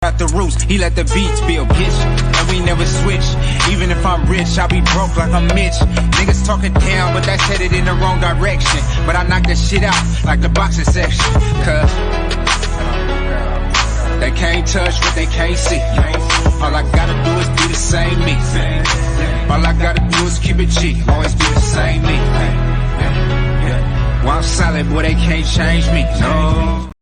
Out the roots, he let the beats build, bitch, and we never switch. Even if I'm rich, I'll be broke like I'm Mitch. Niggas talking down, but that's headed in the wrong direction. But I knock that shit out like the boxing section. Cause they can't touch what they can't see. All I gotta do is be the same me. All I gotta do is keep it G. Always be the same me. While I'm solid, boy, they can't change me. No.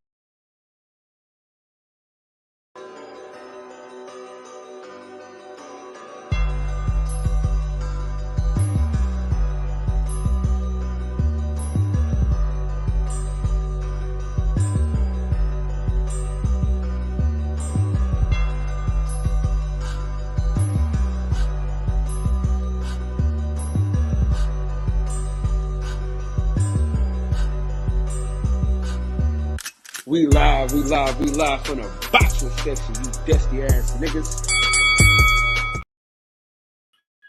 We live from the boxing section, you dusty ass niggas.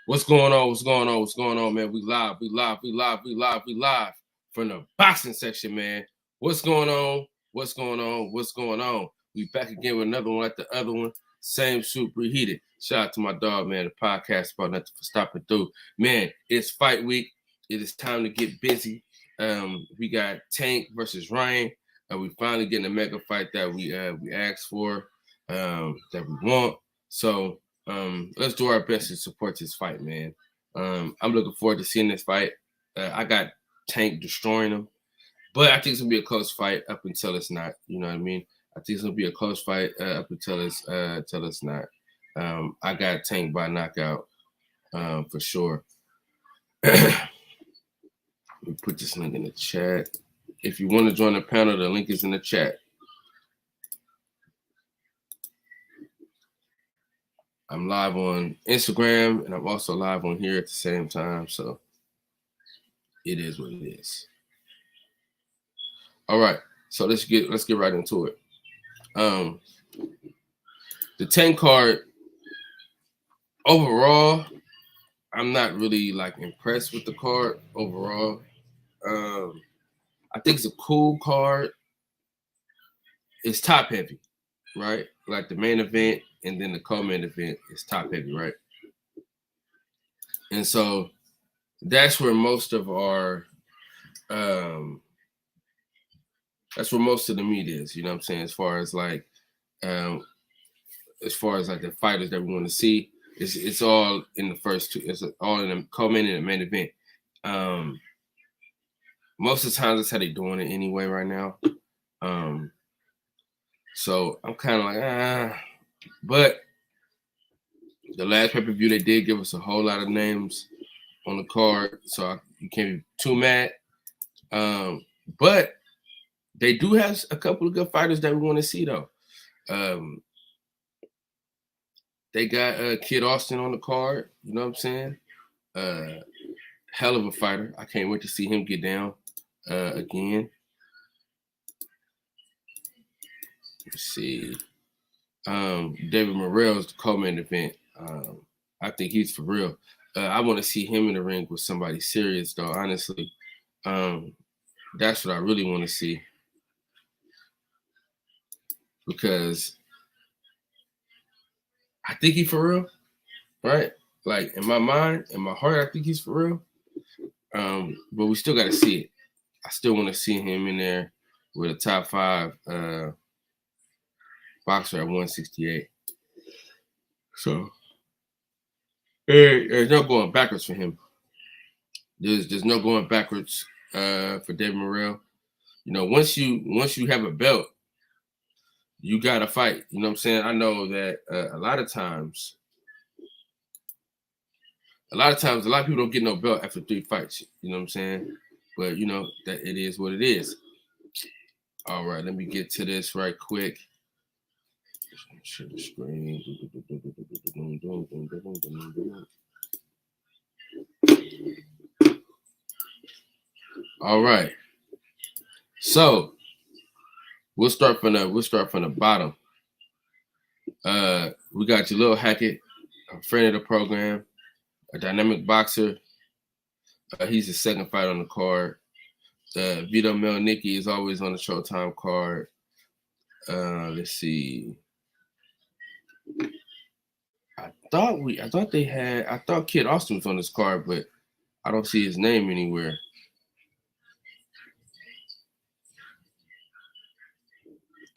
What's going on, man? We live from the boxing section, man. What's going on? We back again with another one like the other one. Same soup reheated. Shout out to my dog, man. The podcast about nothing for stopping through. Man, it's fight week. It is time to get busy. We got Tank versus Ryan. We finally getting a mega fight that we asked for, that we want. So let's do our best to support this fight, man. I'm looking forward to seeing this fight. I got Tank destroying him, but I think it's gonna be a close fight up until it's not. You know what I mean? I think it's gonna be a close fight up until it's not. I got Tank by knockout for sure. Let me put this link in the chat. If you want to join the panel, the link is in the chat. I'm live on Instagram, and I'm also live on here at the same time, so it is what it is. All right, so let's get right into it. The 10 card overall, I'm not really like impressed with the card overall. I think it's a cool card. It's top heavy, right? Like the main event and then the co-main event is top heavy, right? And so that's where most of our that's where most of the meat is, you know what I'm saying? As far as like the fighters that we want to see, it's all in the first two. It's all in the co-main and the main event. Most of the times that's how they're doing it anyway right now. So I'm kind of like, but the last pay-per-view they did give us a whole lot of names on the card, so you can't be too mad. But they do have a couple of good fighters that we want to see though. They got Kid Austin on the card, you know what I'm saying? Hell of a fighter. I can't wait to see him get down again. Let's see. David Morrell's the co-main event. I think he's for real. I want to see him in the ring with somebody serious, though, honestly. That's what I really want to see. Because I think he's for real, right? Like, in my mind, in my heart, I think he's for real. But we still got to see it. I still want to see him in there with a top 5 boxer at 168. So there's no going backwards for him. There's no going backwards for David Morrell. You know, once you have a belt, you got to fight. You know what I'm saying? I know that a lot of times, a lot of people don't get no belt after 3 fights. You know what I'm saying? But, you know, that it is what it is. All right, let me get to this right quick. Share the screen. All right. So we'll start from the bottom. We got Jalil Hackett, a friend of the program, a dynamic boxer. He's the second fight on the card. Vito Melnicki is always on the Showtime card. Let's see. I thought Kid Austin was on this card, but I don't see his name anywhere.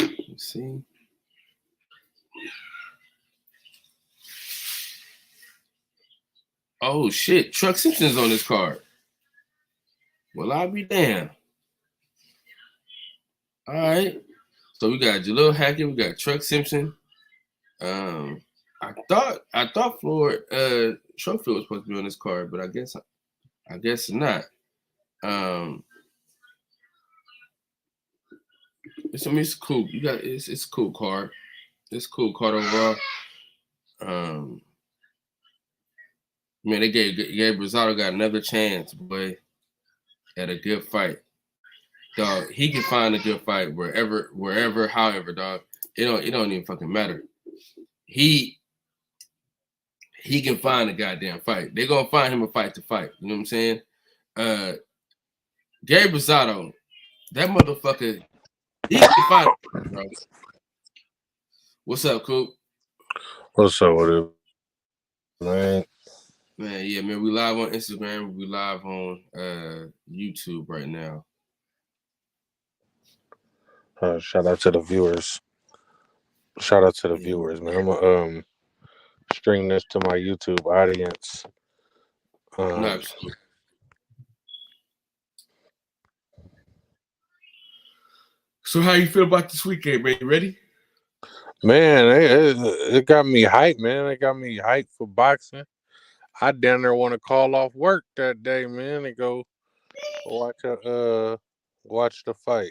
Let's see. Oh shit, Truck Simpson's on this card. Well, I'll be damned. All right. So we got Jalil Hackett, we got Truck Simpson. I thought Floyd Schofield was supposed to be on this card, but I guess not. It's cool. It's a cool card. It's a cool card overall. Man, they gave Rosado got another chance, boy, at a good fight. Dog, he can find a good fight wherever, however, dog. It don't even fucking matter. He can find a goddamn fight. They're gonna find him a fight to fight. You know what I'm saying? Gabe Rosado, that motherfucker, he can find it, bro. What's up, Coop? What's up with it, man? Man, yeah, man, we live on Instagram. We live on YouTube right now. Shout out to the viewers. Man. I'm gonna stream this to my YouTube audience. Nice. So how you feel about this weekend, man? You ready? Man, it got me hyped, man. It got me hyped for boxing. I down there want to call off work that day, man, and go watch the fight.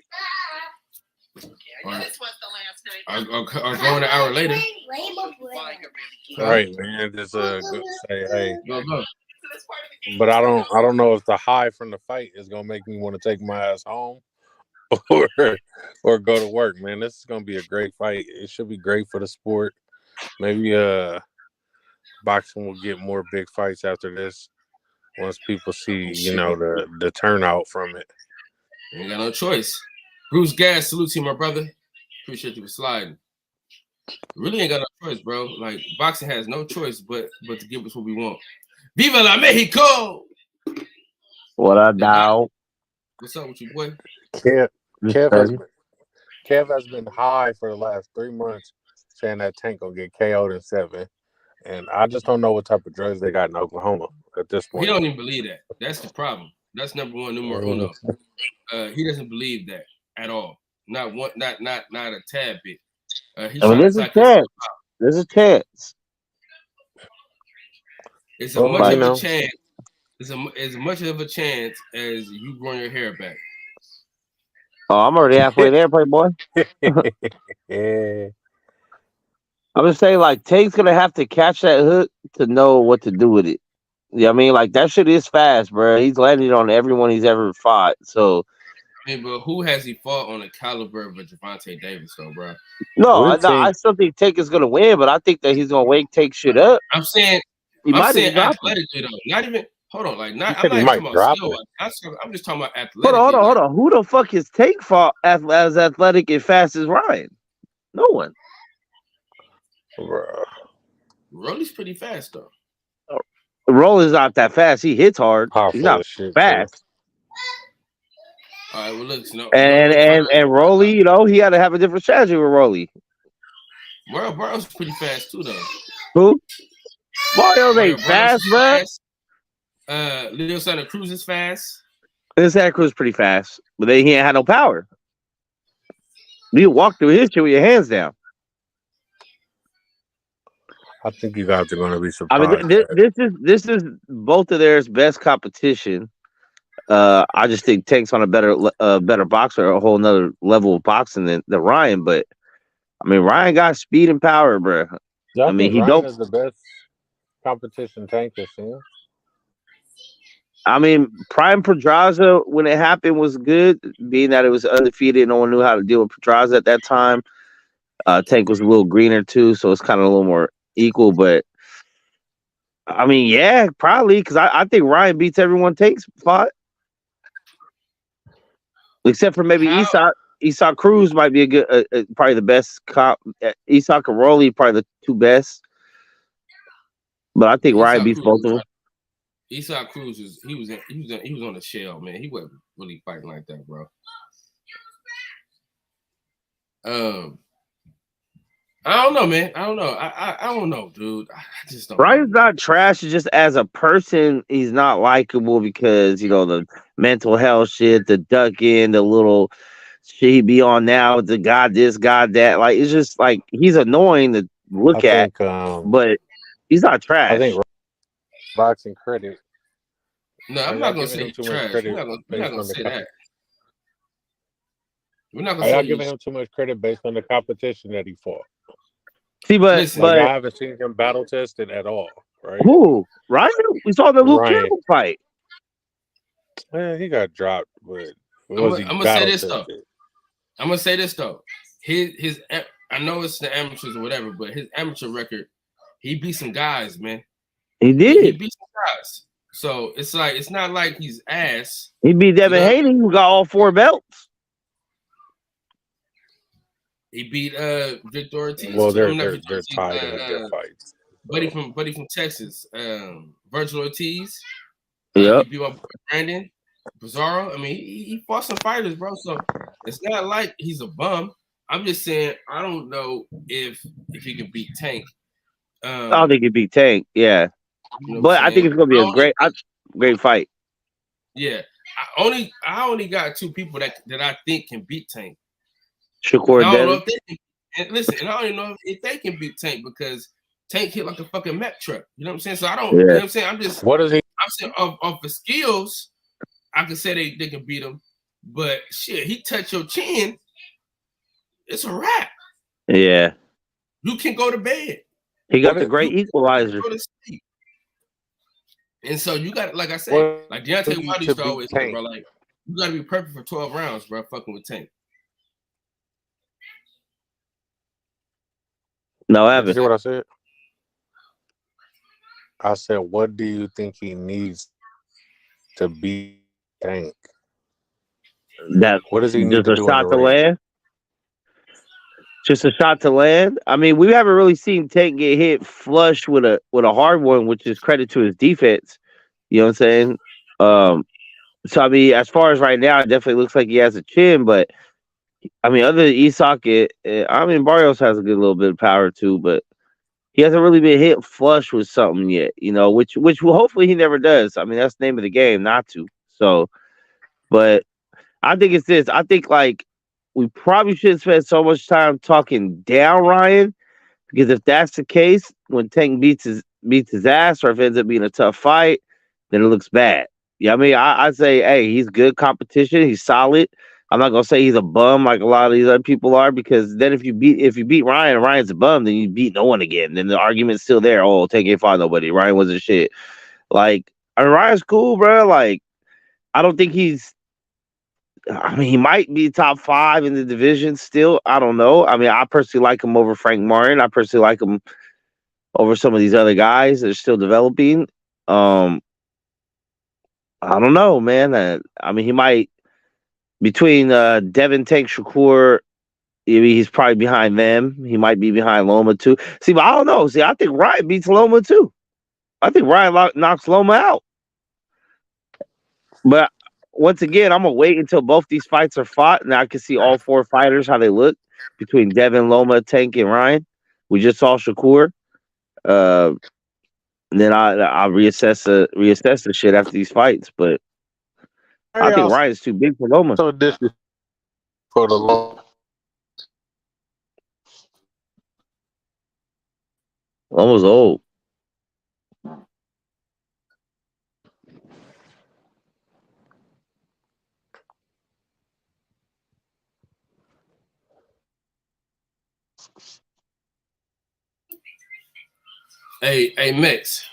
I'll go an hour later. Right, man. Just say, hey. Go. But I don't know if the high from the fight is gonna make me want to take my ass home or go to work, man. This is gonna be a great fight. It should be great for the sport. Maybe boxing will get more big fights after this once people see, the turnout from it. You ain't got no choice. Bruce Gas, salute to you, my brother. Appreciate you for sliding. Really ain't got no choice, bro. Like, boxing has no choice but to give us what we want. Viva la Mexico! What up, dog? What's up with you, boy? Kev has been high for the last 3 months saying that Tank gonna get KO'd in 7. And I just don't know what type of drugs they got in Oklahoma at this point. He don't even believe that. That's the problem. That's number one, numero uno. He doesn't believe that at all. Not a tad bit. There's a chance. There's a chance. It's much of a chance. It's as much of a chance as you growing your hair back. Oh, I'm already halfway there, Playboy. Yeah. I'm just saying, like, Tank's gonna have to catch that hook to know what to do with it. Yeah, I mean, like, that shit is fast, bro. He's landed on everyone he's ever fought. So, I mean, but who has he fought on the caliber of a Gervonta Davis, though, bro? No, I still think Tank is gonna win, but I think that he's gonna wake Tank shit up. I'm saying athletically, though. Not even. Hold on, like not. I'm not talking about skill. I'm just talking about athletic. Hold on. Who the fuck is Tank fought as athletic and fast as Ryan? No one. Rolly's pretty fast though. Rolly's not that fast. He hits hard. He's not fast. All right, well, look, and Rolly, he had to have a different strategy with Rolly. Barrow's pretty fast too, though. Who? Barrow's ain't fast, bro. Leo Santa Cruz is fast. Leo Santa Cruz is pretty fast, but he ain't had no power. You walk through his shit with your hands down. I think you guys are going to be surprised. I mean, this is both of their best competition. I just think Tank's on a better boxer, a whole nother level of boxing than Ryan. But I mean, Ryan got speed and power, bro. I mean, Ryan is the best competition Tank has seen. I mean, Prime Pedraza, when it happened, was good, being that it was undefeated. No one knew how to deal with Pedraza at that time. Tank was a little greener too, so it's kind of a little more equal. But I mean, yeah, probably, because I think Ryan beats everyone Tank's fought, except for maybe Isak. Isak Cruz might be a good, probably the best comp. Isak and Rolly probably the two best. But I think Ryan beats both of them. Esau Cruz he was on the shell, man. He wasn't really fighting like that, bro. I don't know, man. I don't know. I don't know, dude. I just don't. Ryan's not trash. It's just as a person, he's not likable because the mental health shit, the ducking, the little shit he be on now, the God this, God that. Like it's just like he's annoying to look at, but he's not trash. I think boxing credit. No, I'm not gonna say trash. We're not gonna say that. We're not gonna say giving him too much credit based on the competition that he fought. See, but I haven't seen him battle tested at all, right? Who? Ryan? We saw the Luke Campbell fight. Man, he got dropped, but I'm gonna say this though. His I know it's the amateurs or whatever, but his amateur record, he beat some guys, man. He did. He beat some guys. So it's not like he's ass. He beat Devin Haney, who got all 4 belts. He beat Victor Ortiz. Well, they're tied in their fights. Buddy from Texas, Virgil Ortiz. Yeah. He beat up Brandon Bizarro. I mean, he fought some fighters, bro. So it's not like he's a bum. I'm just saying I don't know if he can beat Tank. I don't think he beat Tank. Yeah, but I think it's gonna be a great fight. Yeah, I only got 2 people that I think can beat Tank. Shakur I don't know if they can, listen, and I don't even know if they can beat Tank because Tank hit like a fucking Mech truck. You know what I'm saying? So I don't. You know what I'm saying? I'm just. What is he? I'm saying off the skills, I can say they can beat him, but shit, he touch your chin, it's a wrap. Yeah. You can go to bed. He got the great equalizer. Go to sleep. And so you got, like I said, like Deontay Wilder used to always say, bro, like you got to be perfect for 12 rounds, bro. Fucking with Tank. No, Evan. See what I said? I said, what do you think he needs to beat Tank? What does he need to do? Just a shot to land? Just a shot to land? I mean, we haven't really seen Tank get hit flush with a hard one, which is credit to his defense. You know what I'm saying? So I mean, as far as right now, it definitely looks like he has a chin, but I mean, other than Isak, Barrios has a good little bit of power too, but he hasn't really been hit flush with something yet, which will hopefully he never does. I mean, that's the name of the game, not to. So, but I think it's this. I think like we probably shouldn't spend so much time talking down Ryan, because if that's the case, when Tank beats his ass, or if it ends up being a tough fight, then it looks bad. Yeah, I mean, I'd say, hey, he's good competition. He's solid. I'm not gonna say he's a bum like a lot of these other people are, because then if you beat Ryan and Ryan's a bum, then you beat no one again. Then the argument's still there. Oh, Tank ain't fought nobody. Ryan wasn't shit. Like, I mean, Ryan's cool, bro. Like, I don't think he's. I mean, he might be top 5 in the division still. I don't know. I mean, I personally like him over Frank Martin. I personally like him over some of these other guys that are still developing. I don't know, man. I mean, he might. Between Devin, Tank, Shakur, he's probably behind them. He might be behind Loma too. See, but I don't know. See, I think Ryan beats Loma too. I think Ryan knocks Loma out. But once again, I'm gonna wait until both these fights are fought, and I can see all 4 fighters how they look between Devin, Loma, Tank, and Ryan. We just saw Shakur. And then I'll reassess the shit after these fights, but. I think Ryan's too big for Loma. So this is for the Loma. Loma's old. Hey, Mix.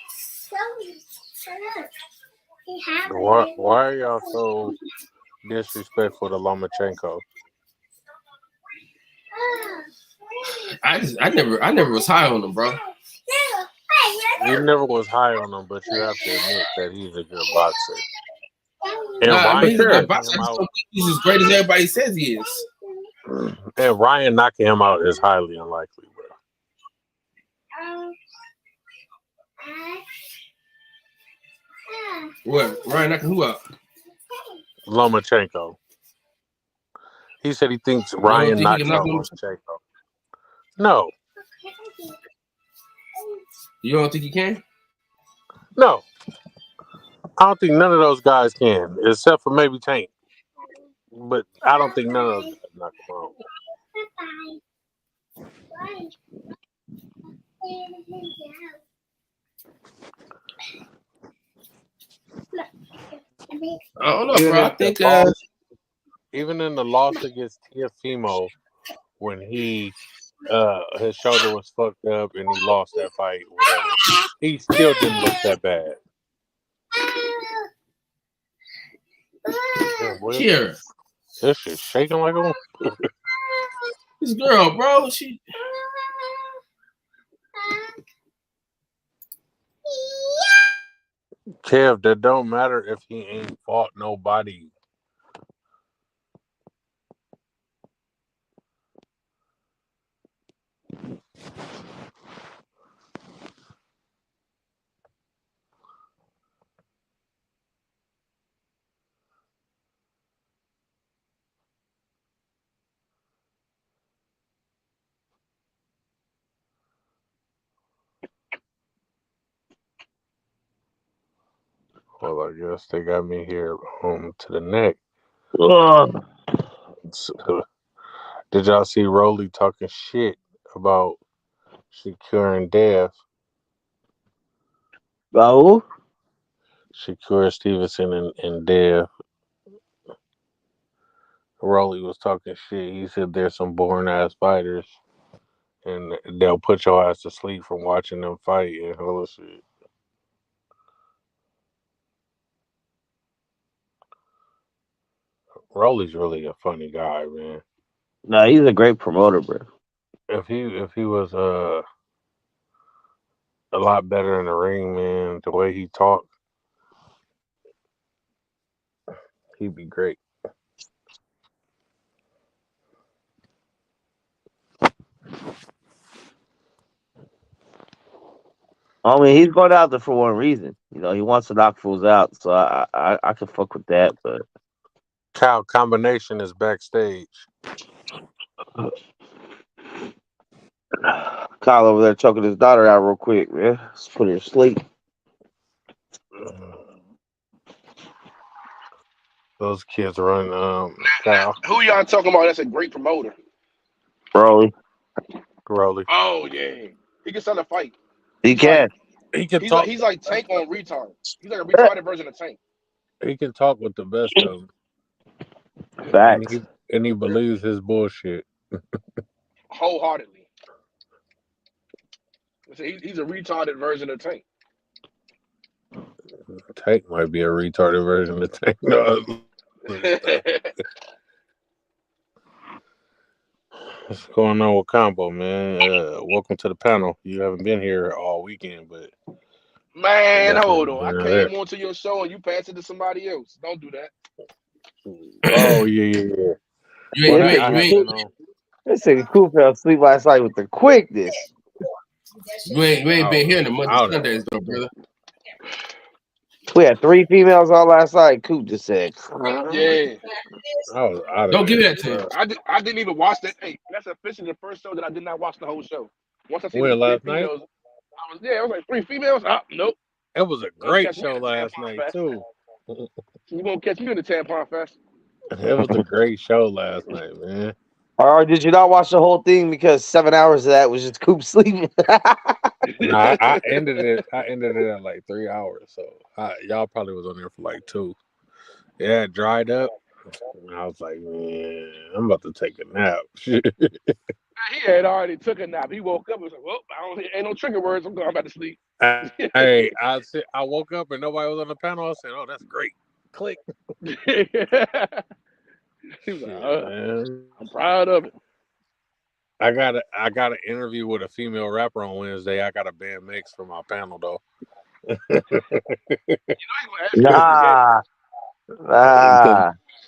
Why are y'all so disrespectful to Lomachenko? I never was high on him, bro. You never was high on him, but you have to admit that he's a good boxer. And he's a good boxer. He's as great as everybody says he is. And Ryan knocking him out is highly unlikely, bro. What? Ryan knocking who out? Lomachenko. He said he thinks You don't Ryan think he can knocks knock out Lomachenko? Lomachenko. No, You don't think he can? no. I don't think none of those guys can, except for maybe Tank. But I don't think none of those guys knock him out. I don't know, bro. I think Even in the loss against Teofimo, when he his shoulder was fucked up and he lost that fight, whatever, he still didn't look that bad. Damn, boy, here. this shit's shaking like a This girl, bro, she. Kev, that don't matter if he ain't fought nobody. Well, I guess they got me here to the neck. Did y'all see Rolly talking shit about Shakur and Dev? Who? Shakur Stevenson and Dev. Rolly was talking shit. He said there's some boring ass fighters and they'll put your ass to sleep from watching them fight and all this shit. Rolly's really a funny guy, man. No, he's a great promoter, bro. If he was a lot better in the ring, man, the way he talked, he'd be great. I mean, he's going out there for one reason. You know, he wants to knock fools out, so I can fuck with that. But Kyle Combination is backstage. Kyle over there choking his daughter out real quick, man. Let's put her to sleep. Those kids run. Kyle. Who y'all talking about? That's a great promoter. Rolly. Oh yeah, he can sell a fight. He can. He can He's talk. like, he's like Tank on retard. He's like a retarded version of Tank. He can talk with the best of them. Facts. And he believes his bullshit Wholeheartedly. He's a retarded version of Tank. Tank might be a retarded version of Tank. No. What's going on with Combo, man? Welcome to the panel. You haven't been here all weekend, but Man, hold on. I came onto your show and you passed it to somebody else. Don't do that. Oh yeah. This nigga Coop fell asleep last night with the quickness. You ain't been here in a month of Sundays, though, brother. We had 3 females on last night. Coop just said, Yeah. Don't give me that to him. I didn't even watch that. Hey, that's officially the first show that I did not watch the whole show. Once I see When, the 3 last night? females, I was like 3 females. Nope. It was a great show last night too. You won't catch me in the Tampon Fest. It was a great show last night, man. or did you not watch the whole thing because 7 hours of that was just Coop sleeping? No, I ended it at like 3 hours, so y'all probably was on there for like 2. Yeah, it dried up. And I was like, man, I'm about to take a nap. He had already took a nap. He woke up and was like, well, ain't no trigger words. I'm about to sleep. Hey, I woke up and nobody was on the panel. I said, oh, that's great. Click. He was like, I'm proud of it. I got an interview with a female rapper on Wednesday. I got a band mix for my panel though. Nah.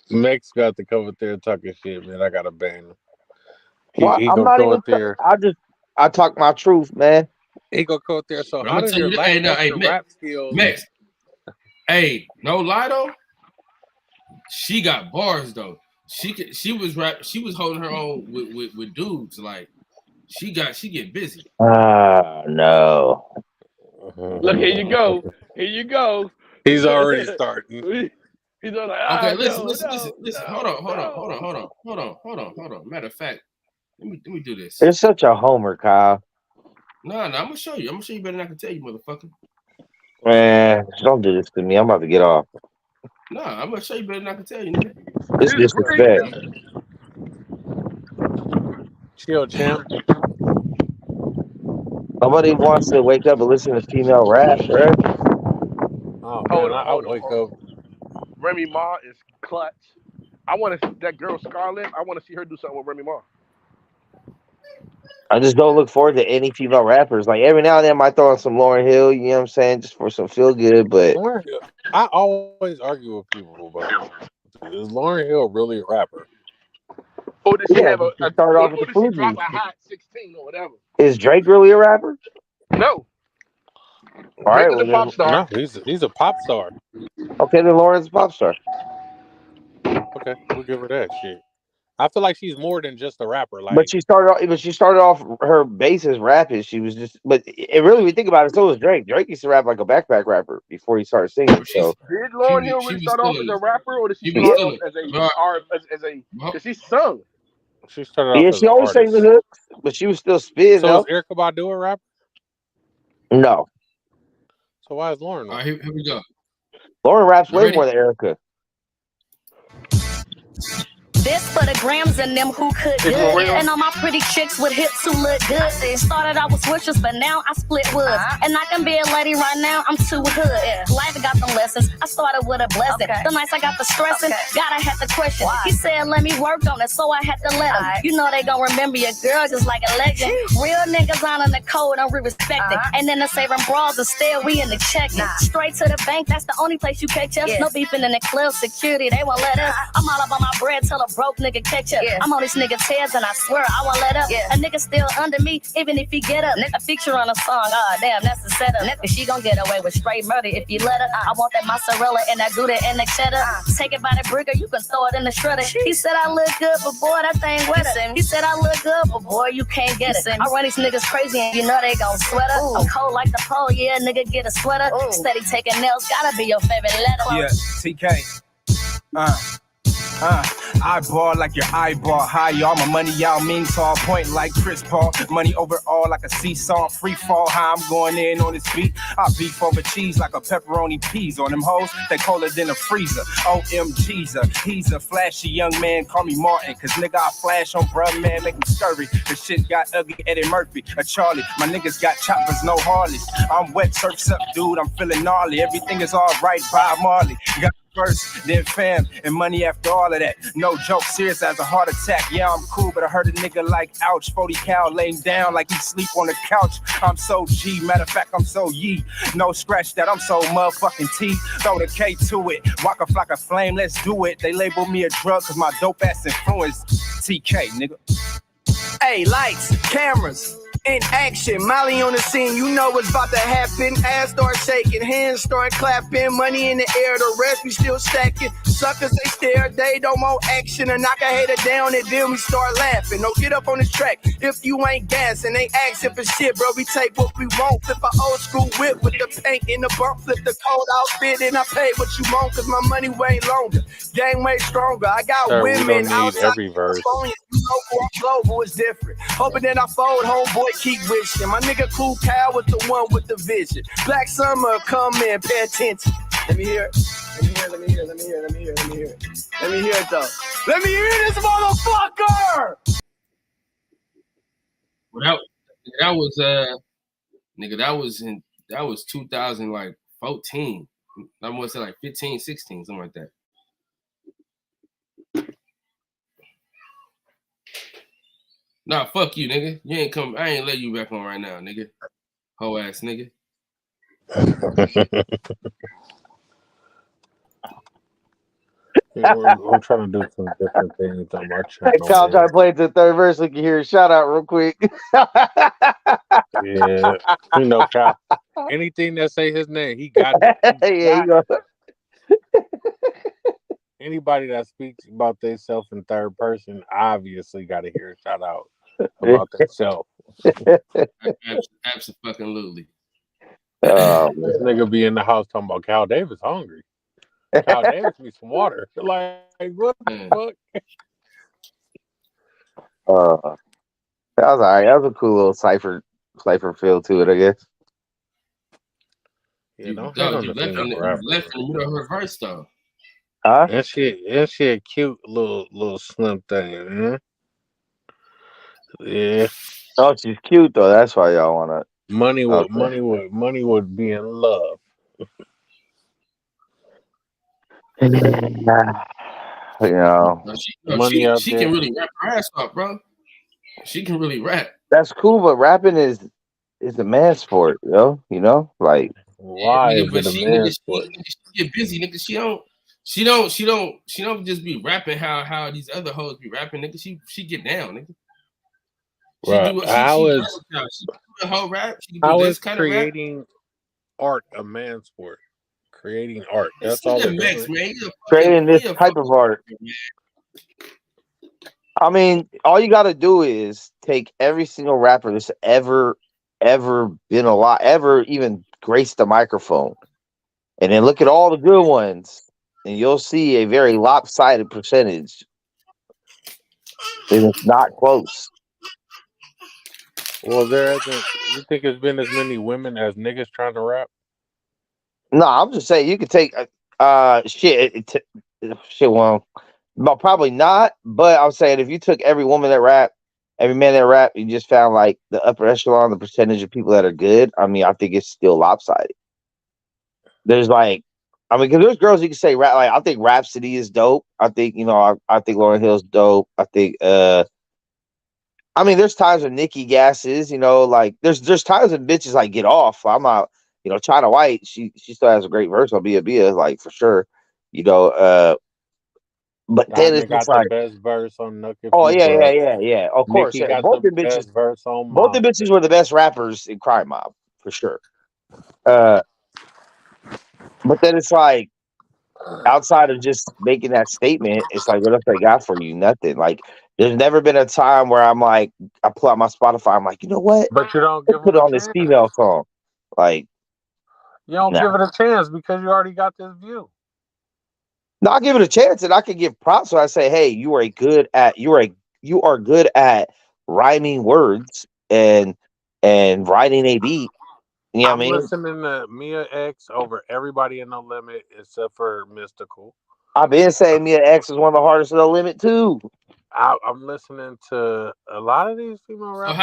Mex got to come up there talking shit, man. I got a band. Well, I'm not even. I talk my truth, man. He gonna go up there. So But how I'm gonna does tell your you, hey, no, hey, lackluster rap skills? Max, hey, no lie though. She got bars though. She was holding her own with dudes. Like she get busy. No. Look, here you go. Here you go. He's already starting. He's all like, Okay, no, listen. no, Hold no. on. Matter of fact, let me do this. You're such a homer, Kyle. No, I'm gonna show you. Better than I can tell you, motherfucker. Man, don't do this to me. I'm about to get off. No, I'm gonna show you better than I can tell you, nigga. This disrespect. Chill, champ. Nobody wants to wake up and listen to female rap, right? Oh Hold man, on, I hold on, wake hold up. Remy Ma is clutch. I want to that girl Scarlett. I want to see her do something with Remy Ma. I just don't look forward to any female rappers. Like every now and then, I might throw on some Lauryn Hill. You know what I'm saying, just for some feel good. But Lauryn Hill, I always argue with people about is Lauryn Hill really a rapper? Or did she have she started off with the did she Fugees. drop a hot 16 or whatever? Is Drake really a rapper? No. All right, Drake is a pop star. No, he's a pop star. Okay, then Lauren's a pop star. Okay, we'll give her that shit. I feel like she's more than just a rapper. Like, But she started off her base as rapping. She was just, but it really, when you think about it, so was Drake. Drake used to rap like a backpack rapper before he started singing. So Did Lauryn Hill she really was start off still as in a it. rapper, or did she She was start still off in as a because she sung? she started off yeah, as she an always sang artist. the hooks, but she was still spitting So is though. Erykah Badu a rapper? No, So why is Lauren? All right, here we go. Lauren raps You way ready? more than Erica. This for the grams and them who could It's good. real. And all my pretty chicks with hips who look good. Started out with switches, but now I split woods. And I can be a lady right now, I'm too hood. Life got them lessons, I started with a blessing. The nights I got the stressing, God, I had the question. He said, let me work on it, so I had to let him. You know they gon' remember your girl just like a legend. Real niggas honoring the code, I'm respected. And then the saving bras, instead we in the checking. Straight to the bank, that's the only place you catch us. No beefing in the club, security, they won't let us. I'm all up on my bread till a broke nigga catch up. I'm on this nigga tails and I swear I won't let up. A nigga still under me, even if he get up. A feature on a song, oh damn, that's the setup. And she gon' get away with straight murder if you let her. I want that mozzarella and that Gouda and the cheddar. Take it by the brigger, you can throw it in the shredder. He said I look good, but boy, that thing wetter. He said I look good, but boy, you can't get it. I run these niggas crazy and you know they gon' sweat her. I'm cold like the pole, yeah, nigga get a sweater. Steady taking nails, gotta be your favorite letter. Yeah, TK. I ball like your eyeball high, all my money out mean tall point like Chris Paul. Money overall like a seesaw, free fall. How I'm going in on this beat. I beef over cheese like a pepperoni peas on them hoes. They colder than a freezer. OMG's he's a flashy young man. Call me Martin, cause nigga I flash on bruh man, make him scurry. The shit got ugly, Eddie Murphy, a Charlie. My niggas got choppers, no Harleys. I'm wet, surf's up, dude. I'm feeling gnarly. Everything is alright, Bob Marley. Got first, then fam, and money after all of that. No joke, serious as a heart attack. Yeah, I'm cool, but I heard a nigga like ouch. 40 cal laying down like he sleep on the couch. I'm so G, matter of fact, I'm so yee. No scratch that, I'm so motherfucking T. Throw the K to it, walk off like a flame, let's do it. They label me a drug cause my dope ass influence TK, nigga. Hey, lights, cameras, in action. Molly on the scene, you know what's about to happen. Ass start shaking, hands start clapping, money in the air, the rest we still stacking. Suckers, they stare, they don't want action. And knock a hater down and then we start laughing. No, get up on this track if you ain't gassing. They asking for shit, bro, we take what we want. Flip an old school whip with the paint in the bump. Flip the cold outfit and I pay what you want cause my money way longer. Game way stronger. I got Sir, we women don't need outside every verse. California. You know who I'm global, it's different. Hoping that I fold, homeboy, keep wishing. My nigga Cool Cal was the one with the vision. Black Summer, come in, pay attention. Let me hear it. Let me hear it though. Let me hear this motherfucker! Well, that was nigga, that was 2014. I want to say like 15, 16, something like that. Nah, fuck you, nigga. You ain't come. I ain't let you back on right now, nigga. Hoe ass nigga. I'm trying to do some different things on my channel. Kyle try Man. to play it to the third verse. We can hear a shout out real quick. Yeah, you know, Cal. Anything that say his name, he got it. Yeah, you go. Anybody that speaks about themselves in third person obviously got to hear a shout out about themselves. Absolutely. This nigga be in the house talking about Cal Davis hungry. Cal Davis me some water. Like what the fuck? That was alright. That was a cool little cipher feel to it, I guess. Yeah, You don't left hate on the female rapper. in the middle of her verse though. Huh? That shit a cute little slim thing, man. Yeah. Oh, she's cute though. That's why y'all wanna. Money Okay. would be in love. You know, Money out She there. can really rap her ass off, bro. She can really rap. that's cool, but rapping is a man sport, yo. You know, like Why Nigga, is but it a she man's sport? she get busy, nigga. She don't just be rapping how these other hoes be rapping, nigga. She get down, nigga. She Right. do what How she is do the whole rap. She do how this is kind of rap. creating art a man's sport? Creating art. That's See all the we're Max, doing. man. creating this type of art. I mean, all you got to do is take every single rapper that's ever been alive, ever even graced the microphone, and then look at all the good ones, and you'll see a very lopsided percentage. And it's not close. Well, there hasn't. You think there's been as many women as niggas trying to rap? No, I'm just saying you could take shit. Well, probably not. But I'm saying if you took every woman that rap, every man that rap, you just found like the upper echelon, the percentage of people that are good. I mean, I think it's still lopsided. There's like, I mean, because there's girls you can say rap. Like, I think Rhapsody is dope. I think I think Lauryn Hill's dope. I think I mean, there's times when Nikki gasses. Like there's times when bitches like get off. I'm not. China White, she still has a great verse on Bia Bia, like for sure. But then Diamond it's got just the like, best verse on Nuck If oh You yeah, Buck. yeah. Of course, Nicki yeah. got Both the the bitches, best verse on both the Monster. bitches were the best rappers in Crime Mob for sure. But then it's like, outside of just making that statement, it's like, what else they got for you? Nothing. Like, there's never been a time where I'm like, I pull out my Spotify, I'm like, you know what? But you don't Let's give put them a on this chance. female song. Like, You don't nah. give it a chance because you already got this view. No, I'll give it a chance, and I can give props. So I say, hey, you are good at rhyming words and writing a beat. You know what I I'm mean? listening to Mia X over everybody in No Limit except for Mystical. I've been saying Mia X is one of the hardest of the limit too. I'm listening to a lot of these female So rappers.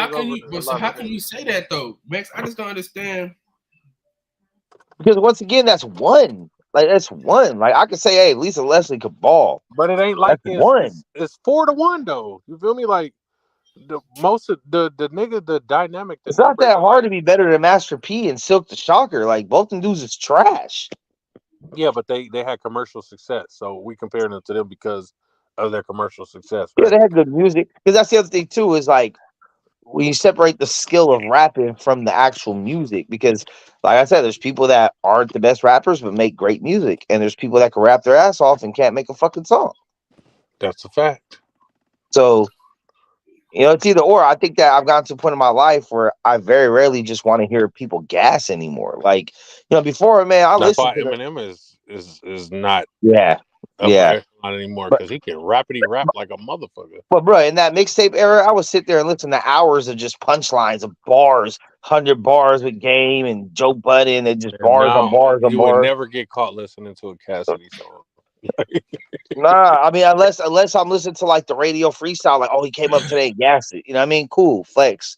how can you say that though, Max? I just don't understand. Because once again, that's one. Like that's one. Like I could say, hey, Lisa Leslie could ball. But it ain't like That's one. it's 4-1 though. You feel me? Like the most of the nigga, the dynamic. It's not that hard to be better than Master P and Silk the Shocker. Like both them dudes is trash. Yeah, but they had commercial success, so we comparing them to them because of their commercial success. Yeah, Right? they had good music. Because that's the other thing too, is like when you separate the skill of rapping from the actual music, because like I said, there's people that aren't the best rappers but make great music, and there's people that can rap their ass off and can't make a fucking song. That's a fact. So, it's either or. I think that I've gotten to a point in my life where I very rarely just want to hear people gas anymore. Like, before, man, I That's listened why to Eminem is not yeah. not anymore because he can rapidy rap like a motherfucker. But bro, in that mixtape era, I would sit there and listen to hours of just punchlines of bars, 100 bars with Game and Joe Budden, and just bars on bars on You would bars. never get caught listening to a Cassidy song. Nah, I mean, unless I'm listening to like the radio freestyle, like, oh, he came up today and gassed it. You know what I mean? Cool, flex.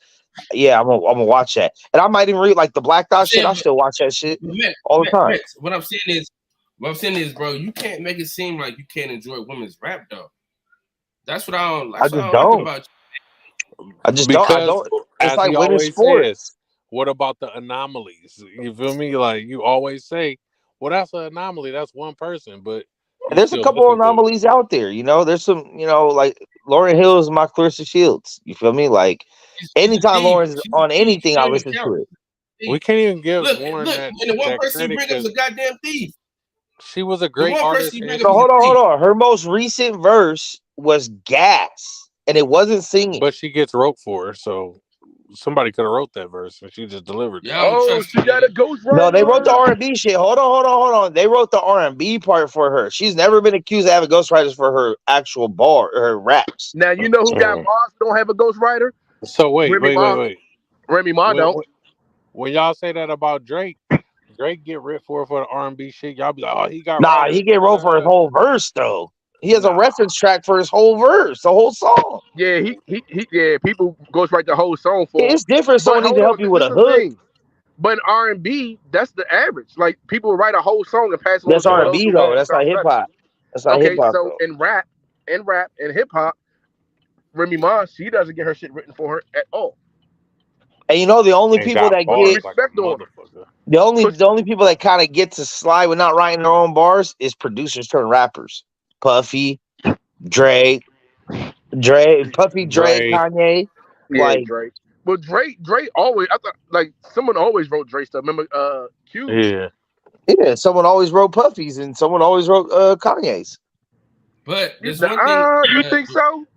Yeah, I'm gonna watch that, and I might even read like the Black Dot shit. I still watch that shit all the time. What I'm saying is, bro, you can't make it seem like you can't enjoy women's rap though. That's what I don't like. I just don't. I just don't. I don't. It's like winter sports. What about the anomalies? You feel me? Like you always say, well, that's an anomaly. That's one person. But You There's a still couple listen to it. anomalies out there. There's some. Like Lauryn Hill is my Clarissa Shields. You feel me? Like She's a anytime diva. Lauren's on anything, I She listen don't to it. We can't even give Look, Lauren look, that and the one person you credit bring up is because a goddamn thief. she was a The great one artist. person you bring and up So is a hold thief. on. Her most recent verse was gas, and it wasn't singing. But she gets wrote for her, so somebody could have wrote that verse and she just delivered it. Y'all don't Oh, trust she me, got a nigga. ghostwriter. No, they wrote the R&B shit. Hold on. They wrote the R&B part for her. She's never been accused of having ghostwriters for her actual her raps. Now you know who got bars don't have a ghostwriter? So wait. Remy Ma don't. When y'all say that about Drake get ripped for the R&B shit. Y'all be like, oh, he got Nah, writers. he get wrote for his whole verse though. He has a reference track for his whole verse, the whole song. Yeah, yeah. People ghostwrite the whole song for him. It's different. Someone needs to help you with a hook. But in R&B, that's the average. Like people write a whole song and pass it That's on to R&B though. That's not hip hop. That's not hip hop. So in rap and hip hop, Remy Ma, she doesn't get her shit written for her at all. And the only people that get respect on her. the only people that kind of get to slide with not writing their own bars is producers turned rappers. Puffy, Puffy, Drake, Kanye. Yeah, Drake. But Drake always, I thought, like someone always wrote Drake stuff. Remember, Q? Yeah. Someone always wrote Puffy's and someone always wrote Kanye's. But there's one thing. You think so?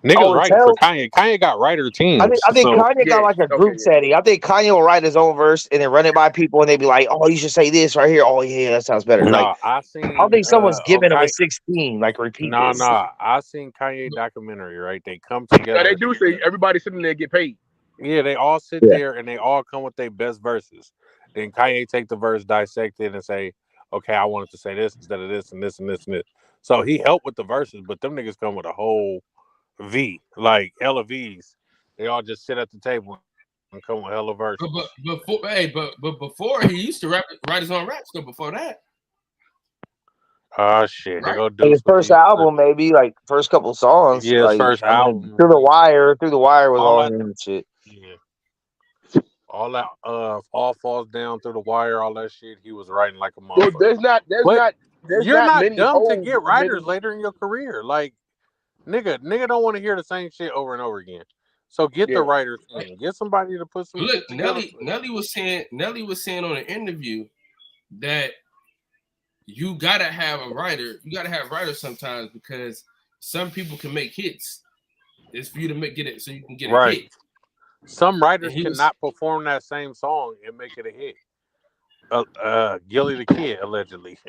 Niggas writing for Kanye. Kanye got writer teams. I think Kanye got like a group setting. I think Kanye will write his own verse and then run it by people and they be like, "Oh, you should say this right here." Oh yeah, that sounds better. No, like, I seen. I think someone's giving him a 16. Like repeat. No, this. I seen Kanye documentary. Right, they come together. Yeah, they do say everybody sitting there get paid. Yeah, they all sit there and they all come with their best verses. Then Kanye take the verse, dissect it, and say, "Okay, I wanted to say this instead of this and this and this and this." So he helped with the verses, but them niggas come with a whole V, like hella V's. They all just sit at the table and come with hella verses. But before he used to write his own rap stuff. Before that, shit, right. They go do his first album, maybe like first couple songs. Yeah, like, first album. Through the Wire was all in and shit. Yeah. All that all falls down through the wire, all that shit. He was writing like a motherfucker. Well, there's not you're not many dumb to holes, get writers later in your career. Like nigga don't want to hear the same shit over and over again. So get the writers in. Get somebody to put some shit together. Nelly was saying on an interview that you gotta have a writer. You gotta have writers sometimes because some people can make hits. It's for you to get it so you can get a hit. Some writers cannot perform that same song and make it a hit. Gilly the Kid, allegedly.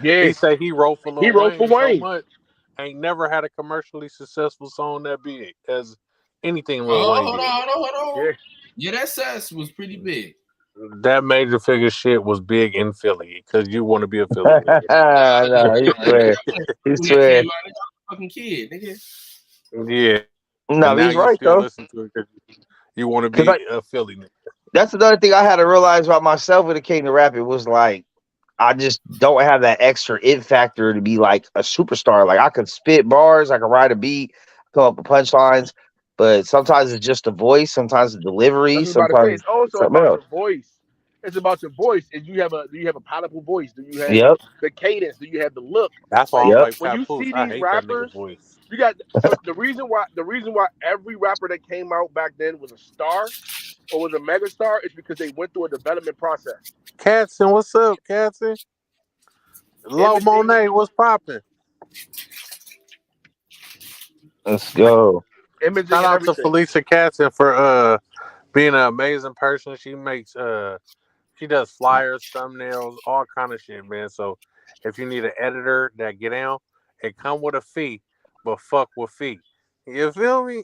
Yeah. He said he wrote for Lil He wrote for Wayne. So much, ain't never had a commercially successful song that big as anything Lil Wayne hold did. on. Yeah, that sass was pretty big. That Major Figure shit was big in Philly because you want to be a Philly nigga. No, he swear. Fucking kid, nigga. Yeah. No, he's right though. Listen to it 'cause you want to be a Philly nigga. That's another thing I had to realize about myself when it came to rap. It was like I just don't have that extra it factor to be like a superstar. Like I could spit bars, I could write a beat, come up with punchlines, but sometimes it's just the voice, sometimes the delivery, sometimes it's also about your voice. It's about your voice. Do you have a palatable voice? Do you have the cadence? Do you have the look? That's why when you see these rappers, you got the reason why every rapper that came out back then was a star or was a mega star is because they went through a development process. Katzen, what's up, Katzen? Low Monet, what's popping? Let's go. Shout out to Felicia Katzen for being an amazing person. She makes she does flyers, thumbnails, all kind of shit, man. So if you need an editor that get down, it come with a fee, but fuck with fee. You feel me?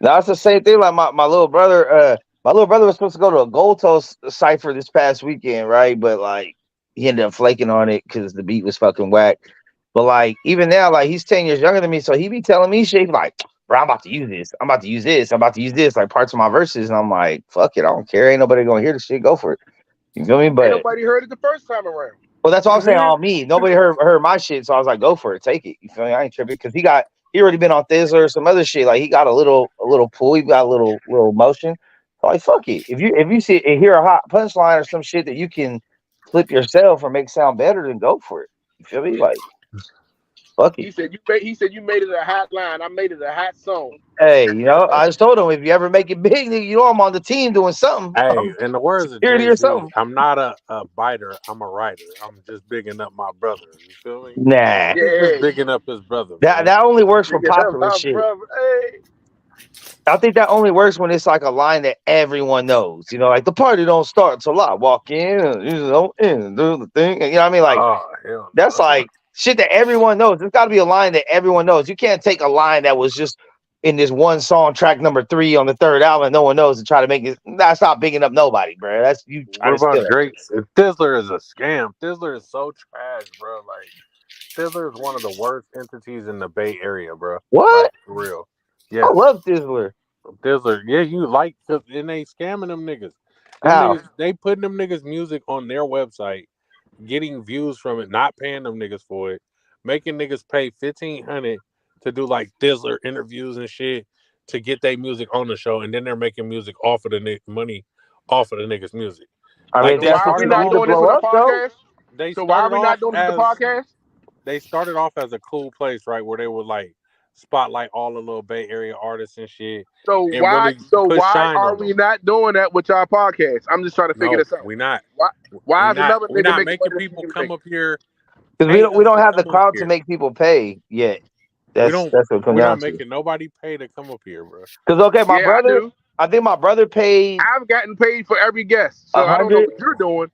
Now it's the same thing. Like my little brother, was supposed to go to a Gold Toast cipher this past weekend, right? But like he ended up flaking on it because the beat was fucking whack. But like even now, like he's 10 years younger than me, so he be telling me shit like, "Bro, I'm about to use this. I'm about to use this. I'm about to use this." Like parts of my verses, and I'm like, "Fuck it, I don't care. Ain't nobody gonna hear the shit. Go for it." You feel me? But ain't nobody heard it the first time around. Well, that's what I'm saying on me. Nobody heard my shit, so I was like, "Go for it, take it." You feel me? I ain't tripping because he already been on Thizzler or some other shit. Like he got a little pull. He got a little motion. So like fuck it. If you see and hear a hot punchline or some shit that you can flip yourself or make sound better, then go for it. You feel me? Like, fuck it. He said you made it a hot line. I made it a hot song. Hey, I just told him if you ever make it big, nigga, I'm on the team doing something. Hey, in the words of Security or Jay-Z, something. I'm not a biter. I'm a writer. I'm just bigging up my brother. You feel me? Nah. He's just bigging up his brother. That only works for popular shit. Hey. I think that only works when it's like a line that everyone knows. Like the party don't start until I walk in and do the thing. You know what I mean? Like that's like shit that everyone knows. There's got to be a line that everyone knows. You can't take a line that was just in this one song, track number 3 on the 3rd album, no one knows, and try to make it. That's not bigging up nobody, bro. That's you. What about Drake? Thizzler is a scam. Thizzler is so trash, bro. Like Thizzler is one of the worst entities in the Bay Area, bro. What? Like, for real. Yeah. I love Thizzler. Thizzler, yeah, you like, and they scamming them niggas. How? They putting them niggas music on their website, getting views from it, not paying them niggas for it, making niggas pay $1,500 to do like Thizzler interviews and shit to get their music on the show, and then they're making music off of the money off of the niggas' music. I mean, why are we not doing this with the podcast? So why are we not doing this with the podcast? They started off as a cool place, right, where they would like spotlight all the little Bay Area artists and shit. So why are we not doing that with our podcast? I'm just trying to figure this out. We're not. Why is another we're nigga not making people come up here? Because we don't have the crowd to make people pay yet. That's what it comes down to. We're not making nobody pay to come up here, bro. Because my brother, I think my brother paid. I've gotten paid for every guest, so I don't know what you're doing.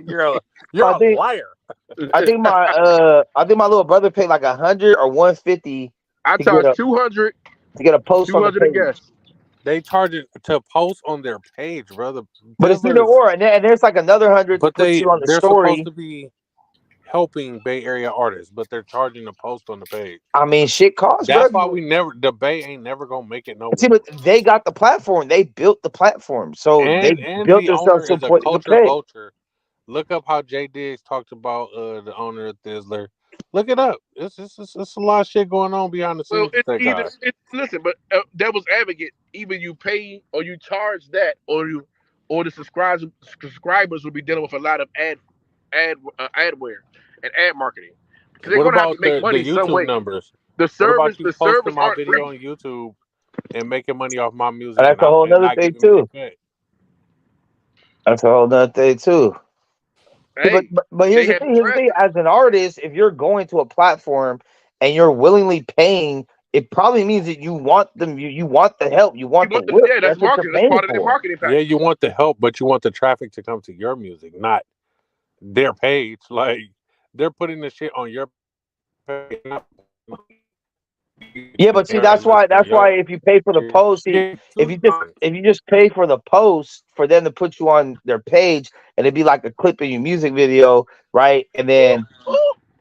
you're a liar. I think my little brother paid like 100 or 150. I charge 200 to get a post on the page. Guests. They charge it to post on their page, brother. But it's either or, and there's like another 100 to put you on the story. Supposed to be helping Bay Area artists, but they're charging to post on the page. I mean, shit costs. That's why the Bay ain't never gonna make it nowhere. See, but they got the platform. They built the platform, so they built themselves to put the culture. Look up how Jay Diggs talked about the owner of Thizzler. Look it up. It's a lot of shit going on behind the scenes. Listen, but devil's advocate, either you pay or you charge that, or the subscribers will be dealing with a lot of adware and ad marketing. What about the YouTube numbers? The service, posting my video on YouTube and making money off my music. And that's a whole other thing too. That's a whole other thing too. Hey, but here's the thing. As an artist, if you're going to a platform and you're willingly paying, it probably means that you want them. You want the help. You want the work. Yeah, that's marketing. That's part of their marketing package. Yeah, you want the help, but you want the traffic to come to your music, not their page. Like they're putting the shit on your page. Yeah, but see, that's why if you pay for the post, if you just pay for the post for them to put you on their page, and it'd be like a clip of your music video, right? And then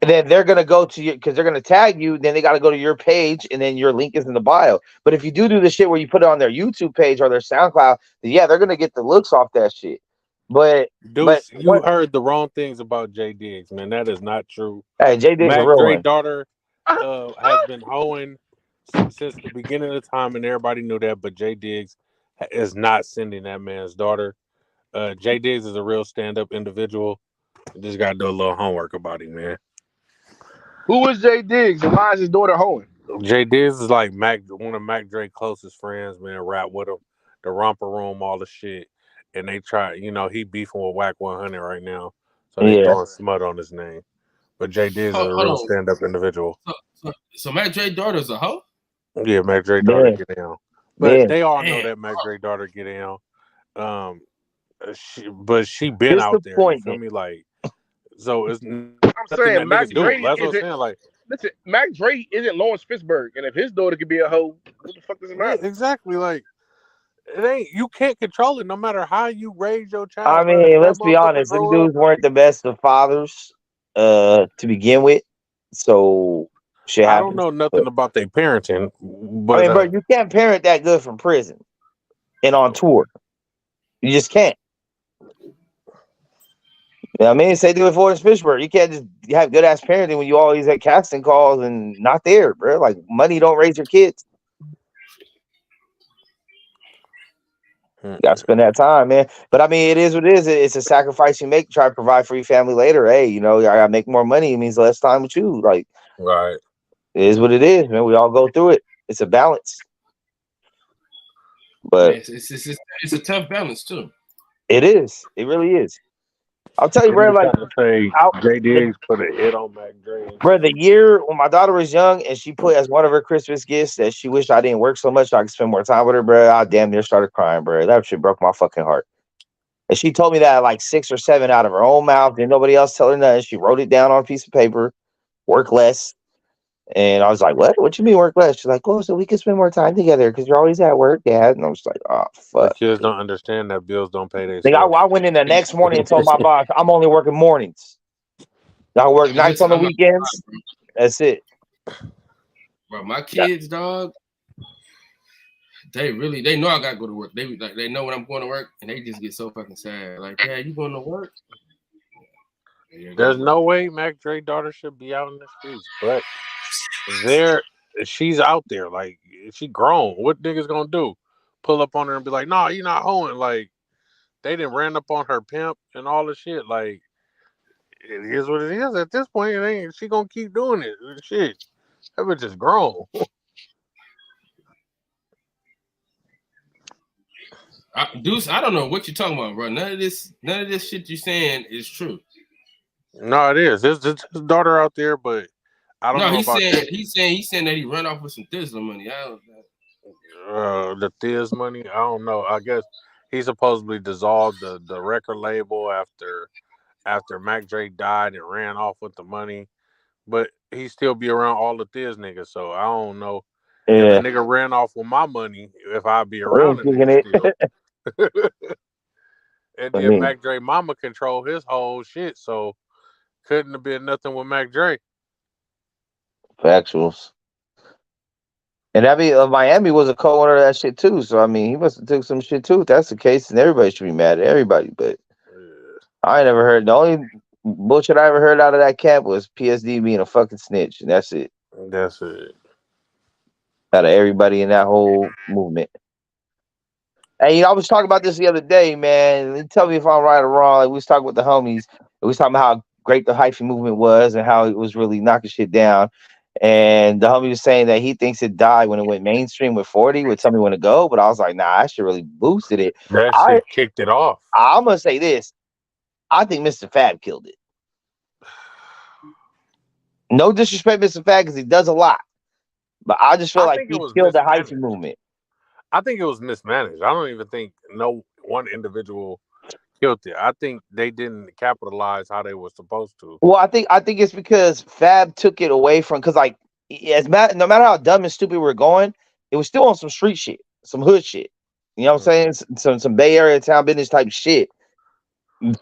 they're gonna go to you because they're gonna tag you. Then they got to go to your page, and then your link is in the bio. But if you do the shit where you put it on their YouTube page or their SoundCloud, then yeah, they're gonna get the looks off that shit. But you heard the wrong things about Jay Diggs, man. That is not true. Hey, Jay Diggs, Mac Dre's daughter has been hoeing since the beginning of the time, and everybody knew that. But Jay Diggs is not sending that man's daughter. Jay Diggs is a real stand-up individual. You just got to do a little homework about him, man. Who is Jay Diggs, and why is his daughter hoeing? Jay Diggs is like one of Mac Dre's closest friends, man. Rap with him, the Romper Room, all the shit. And they try, he beefing with Whack 100 right now, so they throwing smut on his name. But Jay Diggs is a real stand-up individual. So Mac Dre's daughter is a hoe? Yeah, Mac Dre's daughter get down. But they all know that Mac Dre's daughter get down. She been out there. You feel me? Like, so it's. I'm saying Mac Dre. That's what I'm saying. Like, listen, Mac Dre isn't Lawrence Fishburne, and if his daughter could be a hoe, what the fuck does it matter? Yeah, exactly. Like, it ain't. You can't control it, no matter how you raise your child. I mean, let's be honest. Them dudes weren't the best of fathers to begin with, so. I don't know nothing about their parenting, but bro, you can't parent that good from prison and on tour. You just can't. I mean, say do it for Fishburne. You can't just have good ass parenting when you always at casting calls and not there, bro. Like money don't raise your kids. Gotta spend that time, man. But I mean, it is what it is. It's a sacrifice you make to try to provide for your family later. Hey, you know, I gotta make more money. It means less time with you. Like, Right. it is what it is, man. We all go through it. It's a balance. But it's a tough balance too. it is. It really is. I'll tell you, bro. Like, trying to say J Diggs put a hit on Mac Dre. bro, the year when my daughter was young and she put as one of her Christmas gifts that she wished I didn't work so much so I could spend more time with her, bro, I damn near started crying, bro. That shit broke my fucking heart. And she told me that at like 6 or 7 out of her own mouth. Didn't nobody else tell her nothing. She wrote it down on a piece of paper. Work less. And I was like, what? What you mean work less? She's like, oh, so we can spend more time together because you're always at work, Dad. And I was like, oh, fuck. The kids don't understand that bills don't pay Like, themselves. I went in the next morning and told my boss, I'm only working mornings. I work nights on the weekends. That's it. Bro, my kids, dog, they know I gotta go to work. They know when I'm going to work, and they just get so fucking sad. Like, Dad, you going to work? There's no way Mac Dre's daughter should be out in the streets, but she's out there. Like, she grown. What niggas gonna do? Pull up on her and be like, "No, you're not hoeing." Like, they done ran up on her pimp and all the shit. Like, it is what it is at this point. It ain't. She gonna keep doing it. Shit, that bitch is grown. Deuce, I don't know what you're talking about, bro. None of this shit you're saying is true. No, it is. There's his daughter out there, but I don't know he's about saying that he run off with some Thizzler money. I don't know. The Thiz money. I don't know. I guess he supposedly dissolved the record label after Mac Dre died and ran off with the money, but he still be around all the Thiz niggas. So I don't know. Yeah. If a nigga ran off with my money, if I'd be around it still. And then Mac Dre mama control his whole shit, so couldn't have been nothing with Mac Dre. Factuals. And I mean, Miami was a co-owner of that shit too. So I mean, he must have took some shit too. If that's the case, then everybody should be mad at everybody. But I ain't never heard. The only bullshit I ever heard out of that camp was PSD being a fucking snitch, and that's it. That's it. Out of everybody in that whole movement. And you know, I was talking about this the other day, man. Tell me if I'm right or wrong. Like, we was talking with the homies. We was talking about how great the hyphy movement was and how it was really knocking shit down. And the homie was saying that he thinks it died when it went mainstream with 40 with Tell Me When to Go. But I was like, nah, that shit really boosted it. That shit kicked it off. I'm gonna say this. I think Mr. Fab killed it. No disrespect, Mr. Fab, because he does a lot. But I just feel like he killed the hyphy movement. I think it was mismanaged. I don't even think no one individual killed it. I think they didn't capitalize how they were supposed to. Well, I think it's because Fab took it away from, because like no matter how dumb and stupid we're going, it was still on some street shit, some hood shit. You know what I'm saying? Some Bay Area town business type shit.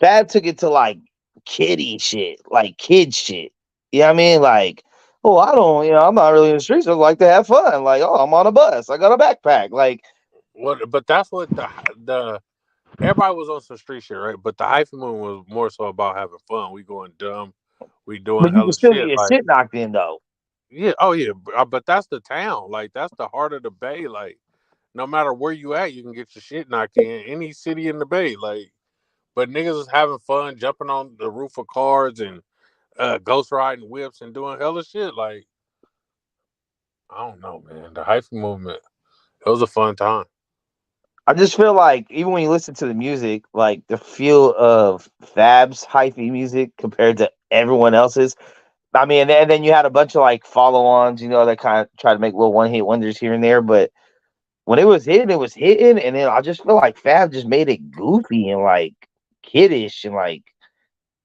Fab took it to like kiddie shit, like kid shit. You know what I mean? Like, oh, I'm not really in the streets. I like to have fun. Like, oh, I'm on a bus. I got a backpack. Like, what? But that's what the everybody was on some street shit, right? But the hyphy movement was more so about having fun. We going dumb. We doing but you can still get your shit knocked in though. Yeah. Oh yeah. But that's the town. Like, that's the heart of the Bay. Like, no matter where you at, you can get your shit knocked in. Any city in the Bay. Like, but niggas is having fun, jumping on the roof of cars and ghost riding whips and doing hella shit. Like, I don't know, man. The hyphy movement, it was a fun time. I just feel like even when you listen to the music, like the feel of Fab's hyphy music compared to everyone else's. I mean, and then you had a bunch of like follow-ons, you know, that kind of try to make little one-hit wonders here and there. But when it was hitting, and then I just feel like Fab just made it goofy and like kiddish and like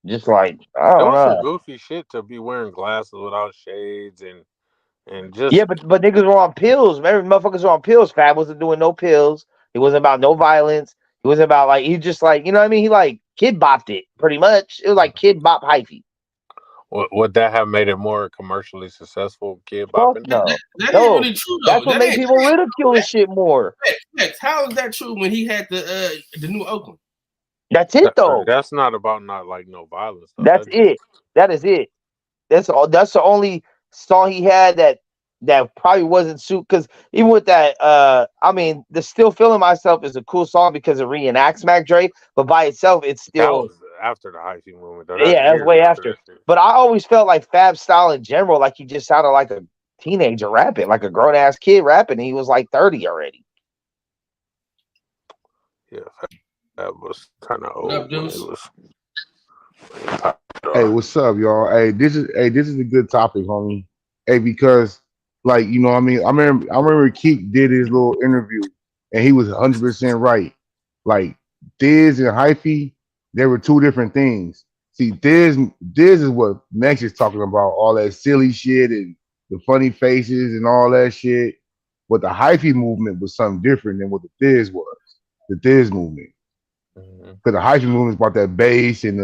just like I don't know. Some goofy shit to be wearing glasses without shades and just but niggas were on pills. Every motherfuckers were on pills. Fab wasn't doing no pills. He wasn't about no violence. He wasn't about like he just like, you know what I mean? He like kid bopped it pretty much. It was like kid bop hyphy. Would that have made it more commercially successful? Kid bopping? No, that ain't really true. Though. That's what made people ridicule this shit more. How is that true when he had the new Oakland? That's it though. That's not about not like no violence. Though. That's it. That is it. That's all. That's the only song he had that that probably wasn't suit because even with that, I mean, the Still Feeling Myself is a cool song because it reenacts Mac Dre, but by itself, it's That still was after the hyphy movement, though. That's yeah, that's years way after after. that shit. But I always felt like Fab style in general, like he just sounded like a teenager rapping, like a grown ass kid rapping. He was like 30 already. Yeah, that was kind of What up, old when it Deuce? was. Hey, what's up, y'all? Hey, this is a good topic, homie. Hey, because like you know, what I mean, I remember Keek did his little interview, and he was 100% right. Like Diz and Hyphy, they were two different things. See, Diz is what Max is talking about, all that silly shit and the funny faces and all that shit. But the Hyphy movement was something different than what the Diz was. The Diz movement, Mhm. because the Hyphy movement is about that bass and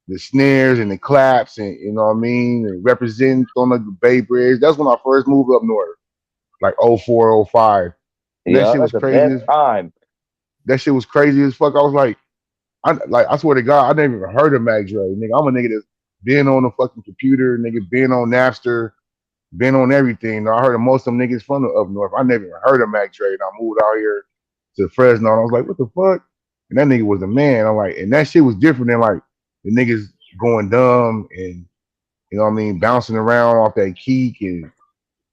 the snares and the claps and you know what I mean, and representing on the Bay Bridge. That's when I first moved up north, like 04, 05. And that Yeah, shit was that's the crazy. best time. That shit was crazy as fuck. I was like, I swear to God, I never even heard of Mac Dre. Nigga, I'm a nigga that's been on the fucking computer, nigga, been on Napster, been on everything. I heard of most of them niggas from up north. I never even heard of Mac Dre. And I moved out here to Fresno. And I was like, what the fuck? And that nigga was the man. I'm like, and that shit was different than like the niggas going dumb and you know what I mean, bouncing around off that Keek and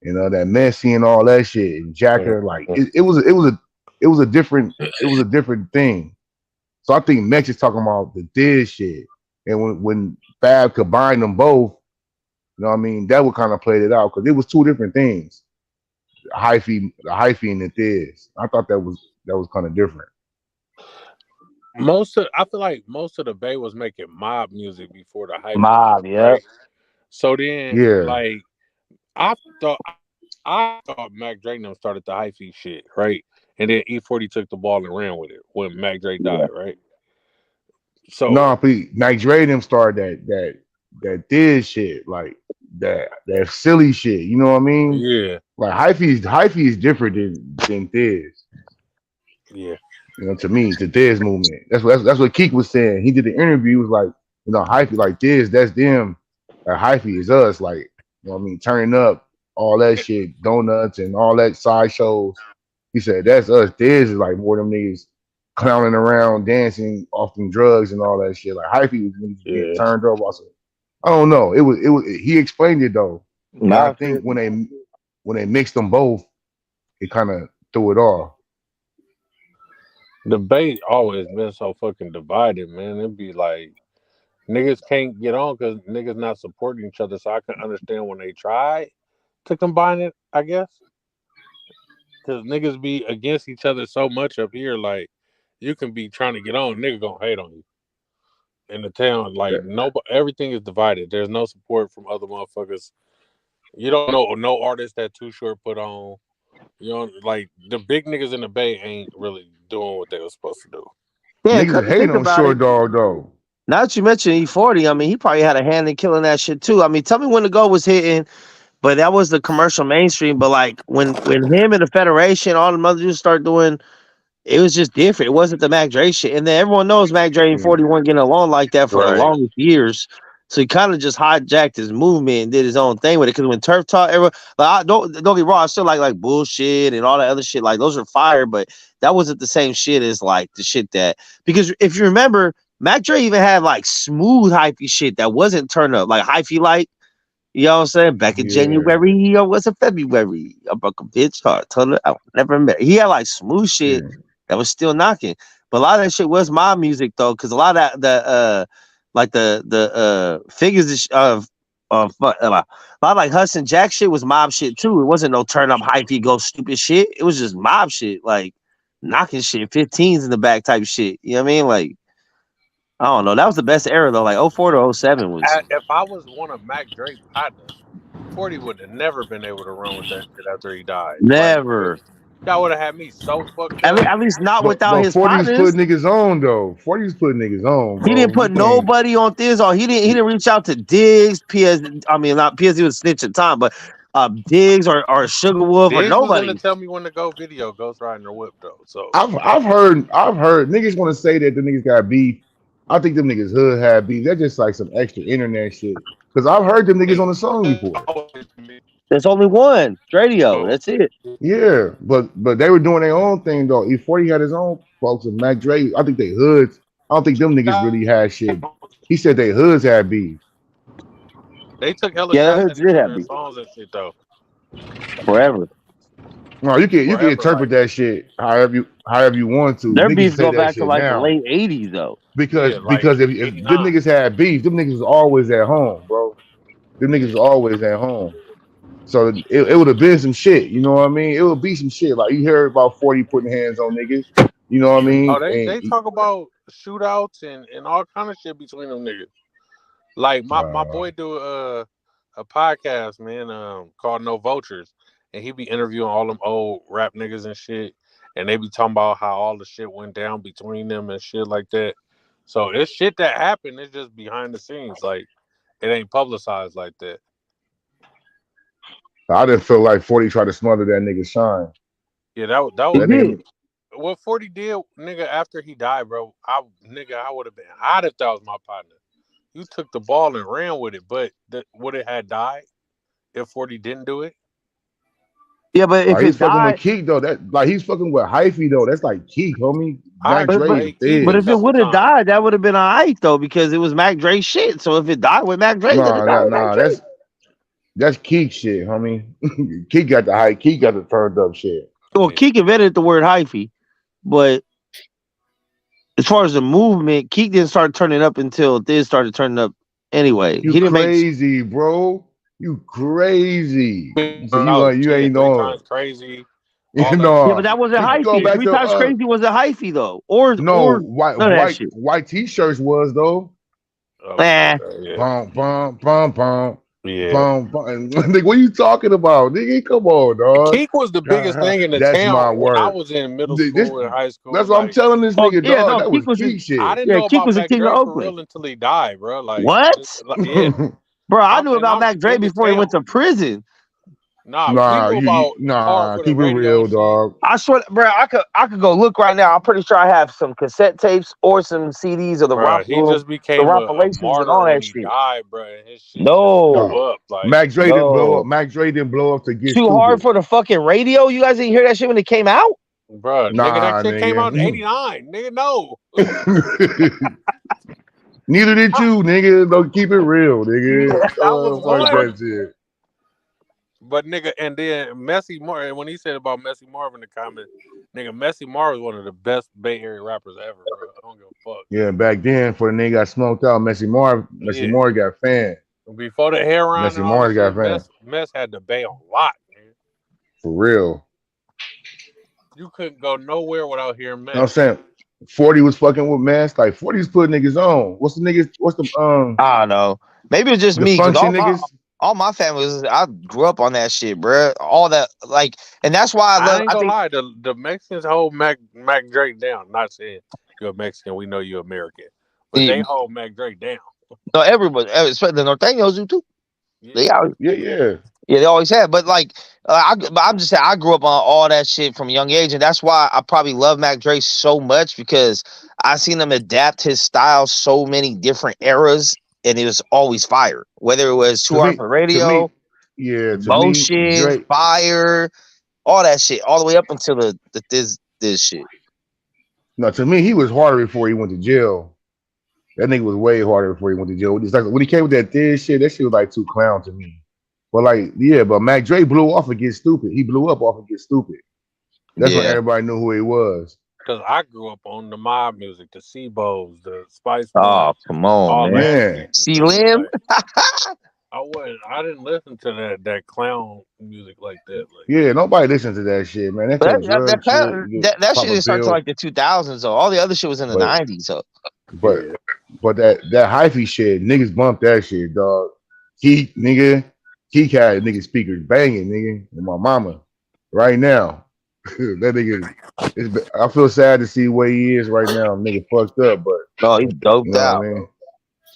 you know that Messi and all that shit and Jacker. Like it was a different thing. So I think Mex is talking about the Diz shit. And when Fab combined them both, you know what I mean, that would kind of played it out because it was two different things. The hyphy and the Diz. I thought that was kind of different. I feel like most of the Bay was making mob music before the hype. Mob, yeah. Right? So then, Yeah. like, I thought Mac Dre them started the hyphy shit, right? And then E40 took the ball and ran with it when Mac Dre died, right? So No, but Mac Dre them started that Diz shit, like that silly shit. You know what I mean? yeah, Like hyphy is different than Diz. yeah. You know, to me, the Diz movement. That's what Keek was saying. He did the interview. He was like, you know, hyphy like Diz, that's them. Hyphy is us. Like, you know what I mean, turning up all that shit, donuts and all that sideshows. He said that's us. Diz is like more them niggas clowning around, dancing off them drugs and all that shit. Like hyphy was niggas getting turned up. I don't know. It was. He explained it though. And I think when they mixed them both, it kind of threw it off. The Bay always been so fucking divided, man. It'd be like niggas can't get on because niggas not supporting each other. So I can understand when they try to combine it, I guess. Because niggas be against each other so much up here, like you can be trying to get on, nigga gonna hate on you. In the town, like everything is divided. There's no support from other motherfuckers. You don't know no artist that Too Short put on. You know, like the big niggas in the Bay ain't really doing what they were supposed to do. Yeah, niggas hate on Short Dog though. Now that you mentioned E40, I mean, he probably had a hand in killing that shit too. I mean, Tell Me When to Go was hitting, but that was the commercial mainstream. But like when him and the Federation, all the other dudes start doing, it was just different. It wasn't the Mac Dre shit. And then everyone knows Mac Dre and 40 weren't getting along like that for the longest years. So he kind of just hijacked his movement and did his own thing with it. Because when Turf Talk, everyone, like, don't get me wrong, I still like bullshit and all that other shit. Like those are fire, but that wasn't the same shit as like the shit that, because if you remember, Mac Dre even had like smooth hyphy shit that wasn't turned up, like hyphy like. You know what I'm saying? Back in January, or was it February? I broke a bitch heart. Told her I never met. He had like smooth shit that was still knocking. But a lot of that shit was my music though, because a lot of that the figures of a lot of like Hudson Jack shit was mob shit too. It wasn't no turn up hyphy go stupid shit. It was just mob shit, like knocking shit, 15s in the back type shit. You know what I mean? Like I don't know. That was the best era though. Like 04 to 07 was. If I was one of Mac Drake's partners, 40 would have never been able to run with that shit after he died. Never. Like, y'all would have had me so fucked up. At least not without his 40 partners. was putting niggas on though. 40 was putting niggas on. Bro. He didn't put nobody on this, or he didn't reach out to Diggs, PS. I mean, not PS. He was snitch at the time, but Diggs or Sugar Wolf Diggs or nobody. Was gonna Tell Me When to Go video, Ghost Riding the Whip though. So I've heard niggas want to say that the niggas got beef. I think them niggas hood had beef. They're just like some extra internet shit. Because I've heard them niggas on the song before. There's only one radio. Oh. That's it. Yeah, but they were doing their own thing though. E40 had his own folks, and Mac Dre. I think they hoods. I don't think them niggas really had shit. He said they hoods had beef. They took hella Yeah, shots that at did each have other's beef. songs and shit though. Forever. No, you can Forever, interpret that shit however you want to. Their Niggas beef say go that back to shit like now. the late 80s though. Because Yeah, like because if them 89. niggas had beef, them niggas was always at home, bro. Them niggas was always at home. So it would have been some shit, you know what I mean? It would be some shit. Like you heard about 40 putting hands on niggas, you know what I mean? Oh, they And talk about shootouts and all kind of shit between them niggas. Like my boy do a podcast, man, called No Vultures, and he be interviewing all them old rap niggas and shit, and they be talking about how all the shit went down between them and shit like that. So it's shit that happened. It's just behind the scenes, like it ain't publicized like that. I didn't feel like 40 tried to smother that nigga Shine. Yeah, that He was That did. nigga, what 40 did, nigga. After he died, bro, I would have been hot if that was my partner. You took the ball and ran with it, but would it have died if 40 didn't do it? Yeah, but if like he's it fucking with died, Keek though. That like he's fucking with Hyphy though. That's like Keek, homie. I Mac but Dre but, is Keek big. but a if it couple would have times. died, that would have been alright though, because it was Mac Dre shit. So if it died with Mac Dre, then it died with Mac Dre. That's Keek shit, homie. Keek got the hype. Keek got the turned up shit. Well, Keek invented the word hyphy, but as far as the movement, Keek didn't start turning up until Thiz started turning up anyway. You He didn't make crazy, bro. You crazy. So Bro, you 2 ain't or 3 know. times crazy. You All that know. yeah, but that wasn't You can go hyphy. back 3 to times crazy was a hyphy though, or no white none of that shit. white t-shirts was though. Oh, Nah. yeah. Bum bum bum bum Yeah. bum bum. Nigga, what you talking about, nigga? Come on, dog. Keek was the biggest thing in the That's town my when I word. was in middle This- school and high school. That's what I'm like, telling this Oh, nigga, yeah, dog. no, That Keek was was Keek shit. I didn't Yeah, know Keek about was the Mac king Dre of for Oakland. real until he died, bro. Like What? Yeah. Bro, I knew and about I'm Mac Dre in the before he went town. to prison. Nah, Nah, we knew about Hard for the keep it Radio real, and shit. dog. I swear, bro, I could go look right now. I'm pretty sure I have some cassette tapes or some CDs of the Bro, he just the became a Rampalations and martyr all when that he shit. died, bro. And his shit just No, blew up. Like, Mac Dre didn't blow no. up. Mac Dre didn't blow up to get Too hard stupid. for the fucking radio. You guys didn't hear that shit when it came out? bro, nigga, Nah, that shit came out in nigga. '89. Nigga, no. Neither did you, nigga. Don't keep it real, nigga. I was Fuck one. that shit. But nigga, and then Messy Mar, when he said about Messy Marv in the comments, nigga, Messy Marv is one of the best Bay Area rappers ever, bro. I don't give a fuck. Yeah, back then, for the nigga got smoked out, Messy Marv got fanned. Before the heroin Messy and all Marv that got shit, fanned. Mess had the Bay on lock, man. For real. You couldn't go nowhere without hearing Mess. You know what I'm saying? 40 was fucking with Mass. Like 40 was putting niggas on. What's the I don't know. Maybe it's just the me because function niggas? all my family was. I grew up on that shit, bro. All that, like, and that's why I love. ain't I gonna think lie, the Mexicans hold Mac Drake down. Not saying you're a Mexican, we know you're American, but they hold Mac Drake down. no, everybody, especially the Norteños do too. They always, Yeah. yeah, they always have. But like, I'm just saying, I grew up on all that shit from a young age, and that's why I probably love Mac Dre so much because I seen him adapt his style so many different eras, and it was always fire. Whether it was Too Hard for Radio, Motion, Drake, Fire, all that shit, all the way up until the this shit. No, to me, he was harder before he went to jail. That nigga was way harder before he went to jail. It's like when he came with that thin shit, that shit was like too clown to me. But like, yeah, but Mac Dre blew off and Get Stupid. He blew up off and Get Stupid. That's when everybody knew who he was. Because I grew up on the mob music, the Sebos, the Spice Oh, Boys, come on, all man. that. C-Lim? I didn't listen to that clown music like that. Like, Yeah, nobody listened to that shit, man. That's But that drug shit. that Pop shit a didn't start pill. till like the 2000s, though. All the other shit was in the 90s, so. But that hyphy shit, niggas bumped that shit, dog. Keek had nigga speakers banging, nigga, with my mama right now. That nigga, I feel sad to see where he is right now. Nigga fucked up, but no, he's doped out. What I mean?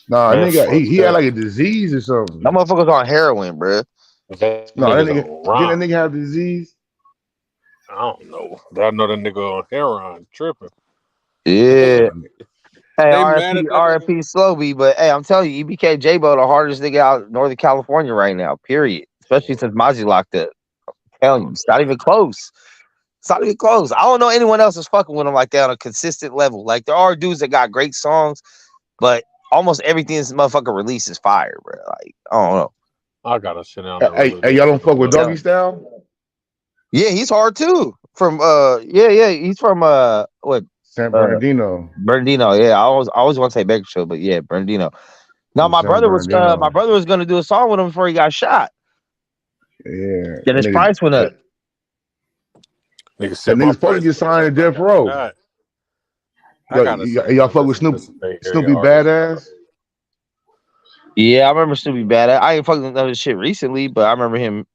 Nah, nigga, he had like a disease or something. That motherfucker's on heroin, bro. No, that nigga, didn't that nigga have disease? I don't know. I know that nigga on heroin tripping. Yeah. Hey, mad at that RFP Slowby, but hey, I'm telling you, EBK J-Bo the hardest nigga out in Northern California right now, period. especially since Mozzie locked up. I'm telling you, it's not even close. It's not even close. I don't know anyone else is fucking with him like that on a consistent level. Like there are dudes that got great songs, but almost everything this motherfucker releases fire, bro. Like I don't know. I gotta sit down. Hey, y'all don't fuck with Doggy Style? Yeah, he's hard too. From he's from what? San Bernardino. Bernardino. Yeah, I always want to say Bakersfield, but yeah, Bernardino. No, my San brother was Bernardino. gonna do a song with him before he got shot. Yeah. Then his price went up. Niggas supposed to get signed to Death Row. Y'all fuck with Snoopy Badass? Yeah, I remember Snoopy Badass. I ain't fucking with other shit recently, but I remember him.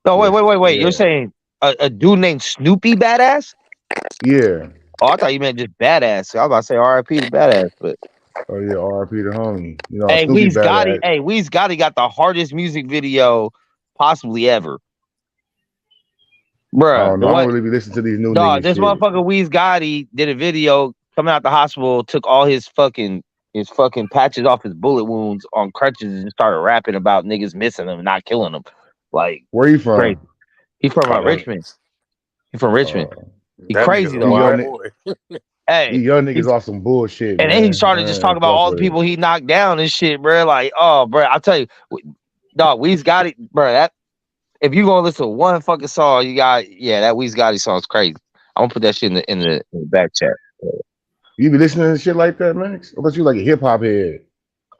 No, wait. Yeah. You're saying a dude named Snoopy Badass? Yeah. Oh, I thought you meant just Badass. I was about to say R.I.P. to Badass, but oh yeah, R.I.P. to homie. You know, hey, Snoopy Weez Gotti. Badass. Hey, Weez Gotti got the hardest music video possibly ever. Bruh, Oh no, I don't really be listening to these new niggas. This shit. motherfucker Weez Gotti did a video coming out the hospital, took all his fucking patches off his bullet wounds on crutches and started rapping about niggas missing them and not killing them. Like, where you from? Crazy. He from Richmond. He from Richmond. He crazy though. Hey, young niggas off some bullshit. And then he started just talking about all the people he knocked down and shit, bro. Like, oh, bro, I'll tell you, dog, Weez Gotti, bro. That if you gonna listen to one fucking song, you got that Weez Gotti song's crazy. I'm gonna put that shit in the back chat. You be listening to shit like that, Max? I thought you like a hip hop head.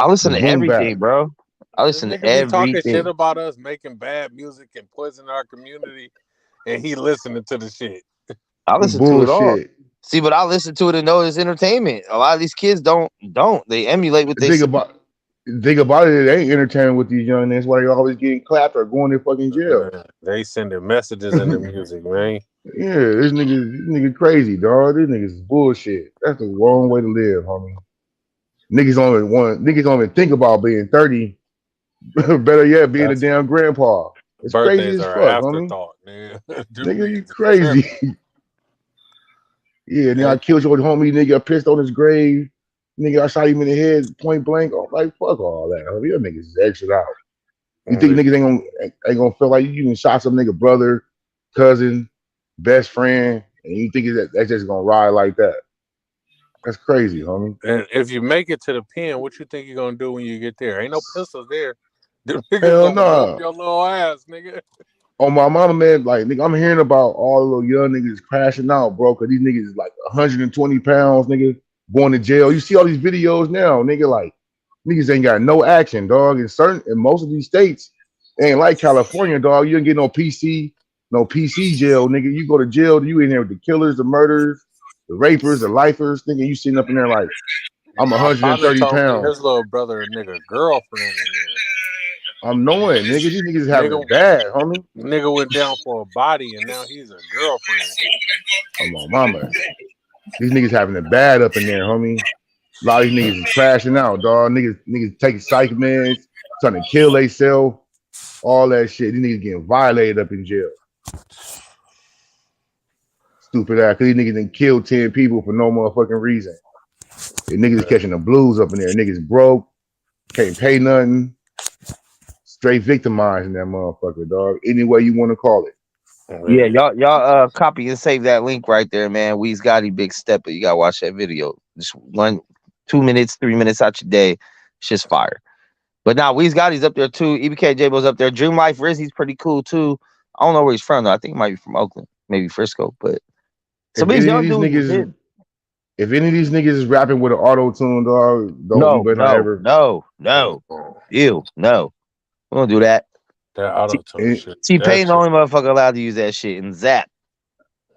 I listen to everything, bro. I listen to everything. Talking shit about us making bad music and poisoning our community, and he listening to the shit. I listen to it all. See, but I listen to it and know it's entertainment. A lot of these kids don't. They emulate what they think about it. They ain't entertaining with these young niggas. Why they always getting clapped or going to fucking jail? They sending messages in the music, man. Yeah, this nigga crazy, dog. This niggas is bullshit. That's the wrong way to live, homie. Niggas don't even think about being 30. Better yet, being a damn grandpa. It's crazy as fuck, homie. Nigga, you crazy. Yeah, then I killed your homie, nigga. I pissed on his grave. Nigga, I shot him in the head, point blank. I'm like, fuck all that. Homie. Your niggas is extra out. You think niggas ain't gonna feel like you even shot some nigga brother, cousin, best friend, and you think that's just gonna ride like that? That's crazy, homie. And if you make it to the pen, what you think you're gonna do when you get there? Ain't no pistols there. Hell no. Your little ass, nigga. On my mama, man, like, nigga, I'm hearing about all the little young niggas crashing out, bro, because these niggas is like 120 pounds, nigga, going to jail. You see all these videos now, nigga, like, niggas ain't got no action, dog. In most of these states, ain't like California, dog. You don't get no PC jail, nigga. You go to jail, you in there with the killers, the murderers, the rapers, the lifers, nigga. You sitting up in there like, I'm 130 pounds. His little brother, a nigga, girlfriend in there. I'm knowing, nigga. These niggas having it bad, homie. Nigga went down for a body, and now he's a girlfriend. Come on, mama. These niggas having it bad up in there, homie. A lot of these niggas is crashing out, dog. Niggas taking psych meds, trying to kill themselves, all that shit. These niggas getting violated up in jail. Stupid ass, because these niggas done killed 10 people for no motherfucking reason. The niggas catching the blues up in there. Niggas broke, can't pay nothing. Straight victimizing that motherfucker, dog. Any way you want to call it. Yeah, y'all copy and save that link right there, man. Weez Gotti, Big Stepper. You gotta watch that video. Just 1, 2 minutes, 3 minutes out your day. It's just fire. But now Weez Gotti's up there too. EBK J-Bo's up there. Dream Life Rizzy's pretty cool too. I don't know where he's from though. I think he might be from Oakland, maybe Frisco. But some of these young dudes. If any of these niggas is rapping with an auto tune, dog, no. Ew, no. We don't do that. That auto tune shit. T-Pain the only motherfucker allowed to use that shit, and Zap.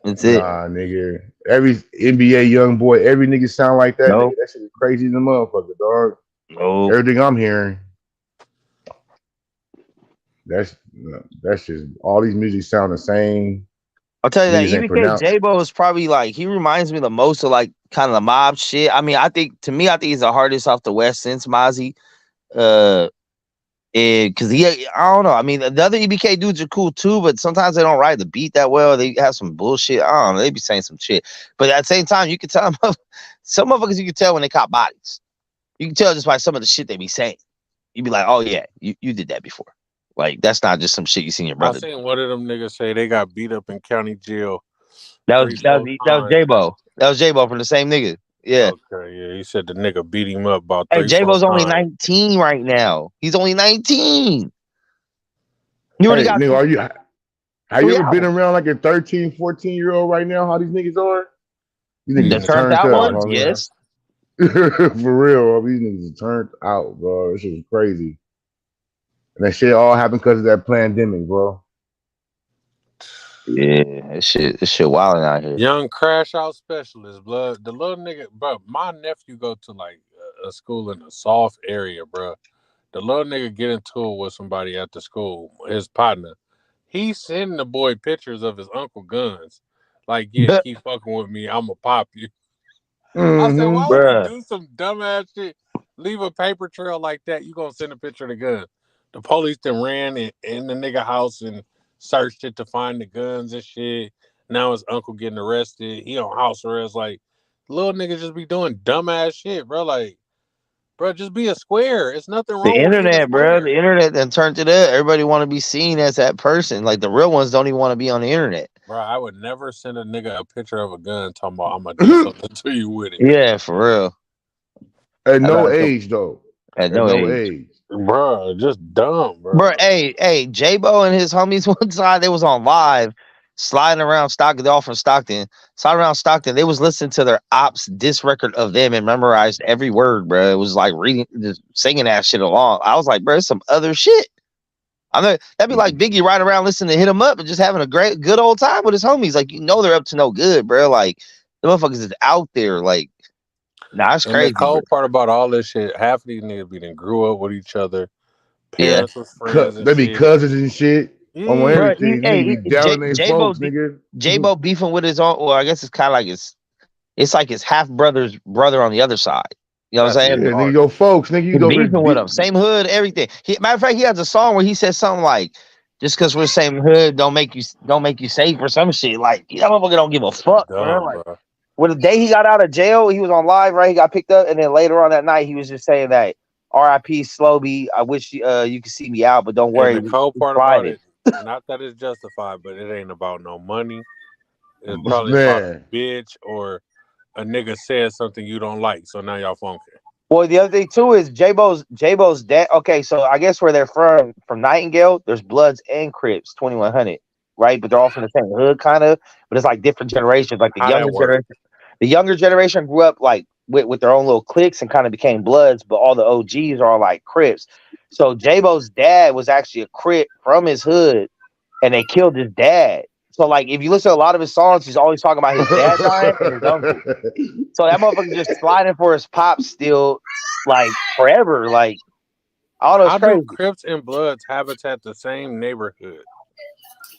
That's it. Nah, nigga. Every NBA young boy, every nigga sound like that. Nope. Nigga, that shit is crazy as a motherfucker, dog. No. Everything I'm hearing. That's just all these music sound the same. I'll tell you that EBK J-Bo is probably like, he reminds me the most of like kind of the mob shit. I mean, I think he's the hardest off the West since Mozzie. Because I don't know. I mean, the other EBK dudes are cool too, but sometimes they don't ride the beat that well. They have some bullshit. I don't know. They be saying some shit, but at the same time, you can tell some motherfuckers. You can tell when they cop bodies. You can tell just by some of the shit they be saying. You be like, oh yeah, you did that before. Like that's not just some shit you seen your I brother. seen one of them niggas say they got beat up in county jail. That was J-Bo. That was J-Bo from the same nigga. Yeah. Okay, yeah. He said the nigga beat him up about Hey, 3-4 J-Bo's only times. 19 right now. He's only 19. You already Hey, got nigga, have you three ever been albums. around like a 13, 14-year-old right now? How these niggas are? These The niggas turned turned out up, ones, homie. yes. For real, these niggas are turned out, bro. This shit is crazy. And that shit all happened because of that pandemic, bro. Yeah, this shit wilding out here. Young crash out specialist, blood. The little nigga, bro. My nephew go to like a school in a soft area, bro. The little nigga get into it with somebody at the school, his partner. He's sending the boy pictures of his uncle guns. Like, yeah, keep fucking with me, I'ma pop you. I said, why would you do some dumbass shit? Leave a paper trail like that. You gonna send a picture of the gun. The police then ran in the nigga house and searched it to find the guns and shit. Now his uncle getting arrested. He on house arrest. Like, little niggas just be doing dumbass shit, bro. Like, bro, just be a square. It's nothing wrong The with being a internet, bro. square. The internet then turned it up. Everybody want to be seen as that person. Like the real ones don't even want to be on the internet. Bro, I would never send a nigga a picture of a gun talking about I'm gonna do something to you with it. Yeah, for real. At no age, though. At no age. Bro, just dumb, bro. Bro, hey, J-Bo and his homies one time, they was on live, sliding around Stockton. They're all from Stockton. Sliding around Stockton. They was listening to their ops disc record of them and memorized every word, bro. It was like reading, just singing that shit along. I was like, bro, it's some other shit. That'd be like Biggie riding around listening to Hit 'Em Up and just having a good old time with his homies. Like, you know, they're up to no good, bro. Like, the motherfuckers is out there. Like, nah, it's crazy. And the cold part about all this shit, half of these niggas be grew up with each other. Parents was friends. They be cousins and shit. Yeah. On everything. Hey, J-Bo beefing with his own. Well, I guess it's kind of like it's like his half brother's brother on the other side. You know what I'm saying? Yeah, nigga, your folks, nigga, you go beefing with him, same hood, everything. Matter of fact, he has a song where he says something like, "Just because we're the same hood, don't make you safe" or some shit. Like, that motherfucker don't give a fuck, bro. Like, well, the day he got out of jail, he was on live, right? He got picked up, and then later on that night, he was just saying that R.I.P. Slowby. I wish you could see me out, but don't worry. And the cold part about it, not that it's justified, but it ain't about no money. It's probably about a bitch or a nigga said something you don't like, so now y'all funky. Well, the other thing too is J-Bo's dad. Okay, so I guess where they're from Nightingale, there's Bloods and Crips, 2100, right? But they're all from the same hood, kind of. But it's like different generations. Like the younger generation grew up like with their own little cliques and kind of became Bloods, but all the OGs are like Crips. So J-Bo's dad was actually a Crip from his hood, and they killed his dad. So, like, if you listen to a lot of his songs, he's always talking about his dad dying and his uncle. So that motherfucker just sliding for his pops still, like, forever. Like, I don't know. How do Crips and Bloods habitat the same neighborhood?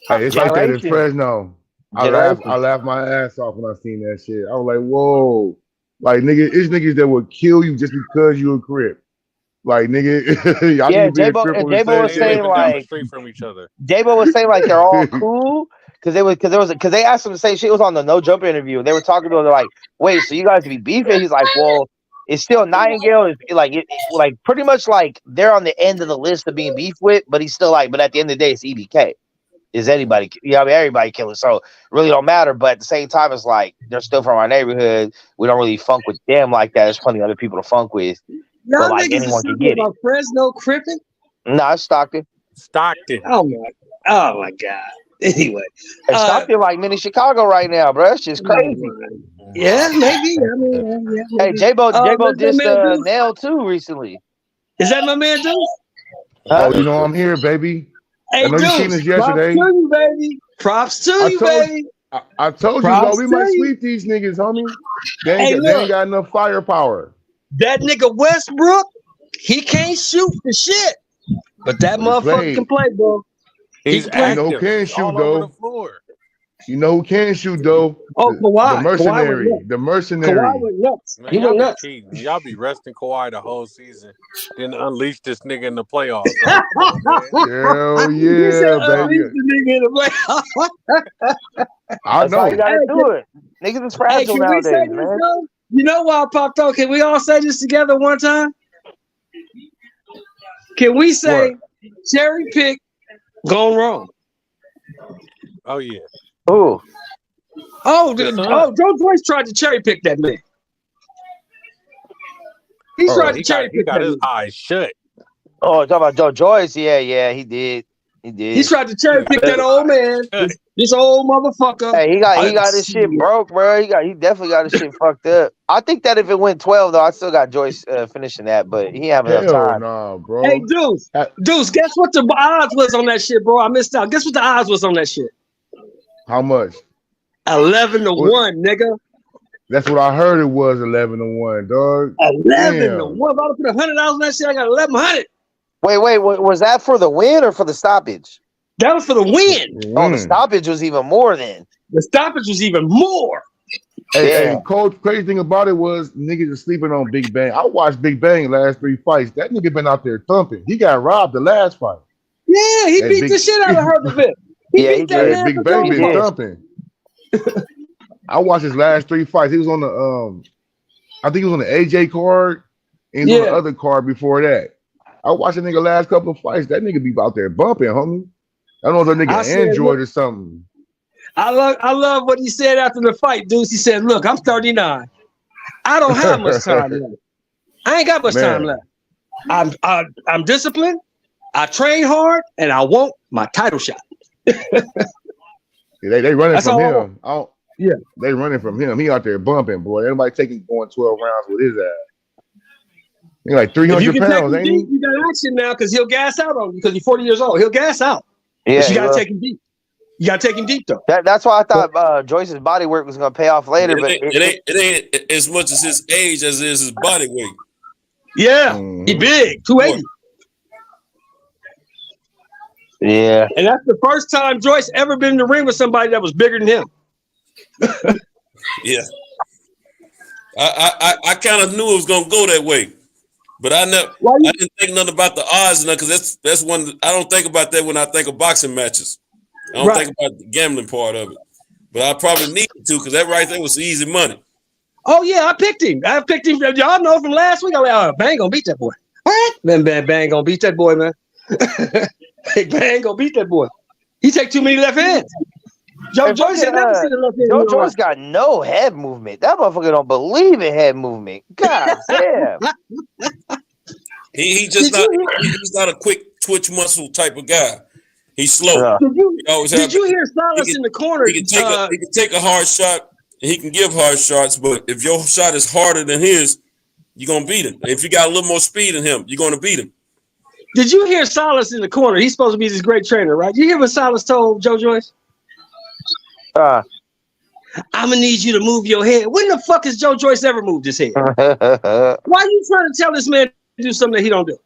Hey, it's like that in Fresno. I laughed my ass off when I seen that shit. I was like, whoa. Like, nigga, it's niggas that would kill you just because you a Crip. Like, nigga, yeah, J-Bo was saying, like, street from each other. J-Bo was saying, like, they're all cool. Because they asked him the same shit. It was on the No Jump interview. They were talking to him. They're like, "Wait, so you guys be beefing?" He's like, "Well, it's still Nightingale. It's like pretty much like they're on the end of the list of being beef with, but he's still like, but at the end of the day, it's EBK. Is anybody? Everybody killing. So it really don't matter. But at the same time, it's like they're still from our neighborhood. We don't really funk with them like that. There's plenty of other people to funk with. Y'all but like niggas anyone can is get it. about Fresno Crippin'? Nah, it's Stockton. Oh my god. Anyway, Stockton like mini Chicago right now, bro. It's just crazy. Yeah, maybe. I mean, yeah. Hey, J-Bo dissed Nail too recently. Is that my man Deuce? Oh, you know I'm here, baby. Hey, I know you seen this yesterday. Props to you, baby. Props to you, baby. I told you, bro, we might sweep these niggas, homie. They ain't got enough firepower. That nigga Westbrook, he can't shoot for shit, but that motherfucker can play, bro. He's You know who can shoot though? You know who can shoot though? Oh, Kawhi. The mercenary. The mercenary. Kawhi went nuts. Man, y'all be resting Kawhi the whole season, then unleash this nigga in the playoffs. Hell yeah, baby. I know. You gotta do it. Niggas is fragile nowadays, man. You know why I popped out? Can we all say this together one time? Can we say cherry pick Gone wrong. Oh yeah. Ooh. Oh, Joe Joyce tried to cherry pick that man. He tried to cherry pick He got that his man. eyes shut. Oh, talking about Joe Joyce? Yeah, he did. He tried to cherry pick that old man. This old motherfucker. Hey, he got his shit broke, bro. He definitely got his shit fucked up. I think that if it went 12 though, I still got Joyce finishing that, but he having enough time. Nah, bro. Hey, Deuce, guess what the odds was on that shit, bro? I missed out. Guess what the odds was on that shit? How much? 11-1, nigga. That's what I heard. It was 11-1, dog. 11-1. If I would put $100 on that shit, I got 1,100. Wait, was that for the win or for the stoppage? That was for the win. Oh, the stoppage was even more then. The stoppage was even more. Hey, Coach, crazy thing about it was niggas are sleeping on Big Bang. I watched Big Bang last 3 fights. That nigga been out there thumping. He got robbed the last fight. Yeah, he beat the shit out of Herbert. Big Bang been thumping. I watched his last 3 fights. He was on the I think he was on the AJ card and he was on the other card before that. I watched the nigga last couple of fights. That nigga be out there bumping, homie. I don't know if that nigga Android or something. I love what he said after the fight, Deuce. He said, "Look, I'm 39. I don't have much time left. I ain't got much time left. I'm disciplined. I train hard, and I want my title shot." They running from him. Yeah, they running from him. He out there bumping, boy. Everybody taking going 12 rounds with his ass. He like 300 pounds, ain't he? You got action now because he'll gas out on you because he's 40 years old. He'll gas out. Yeah, but you got to take him deep. You got to take him deep, though. That's why I thought Joyce's body work was going to pay off later. It ain't as much as his age as it is his body weight. Yeah, he big, 280. Yeah. And that's the first time Joyce ever been in the ring with somebody that was bigger than him. Yeah. I kind of knew it was going to go that way. But I didn't think nothing about the odds because that's one I don't think about that when I think of boxing matches. I don't think about the gambling part of it. But I probably needed to because that right there was easy money. Oh yeah, I picked him. Y'all know from last week. I'm like, Bang gonna beat that boy. What? Man, Bang gonna beat that boy, man. Bang gonna beat that boy. He take too many left hands. Joe Joyce had never seen a left hand. Joe Joyce got no head movement. That motherfucker don't believe in head movement. God damn. He's not a quick twitch muscle type of guy. He's slow. Did you hear Silas in the corner? He can take a hard shot and he can give hard shots, but if your shot is harder than his, you're gonna beat him. If you got a little more speed than him, you're gonna beat him. Did you hear Silas in the corner? He's supposed to be this great trainer, right? You hear what Silas told Joe Joyce? I'm gonna need you to move your head. When the fuck has Joe Joyce ever moved his head? Why are you trying to tell this man to do something that he don't do?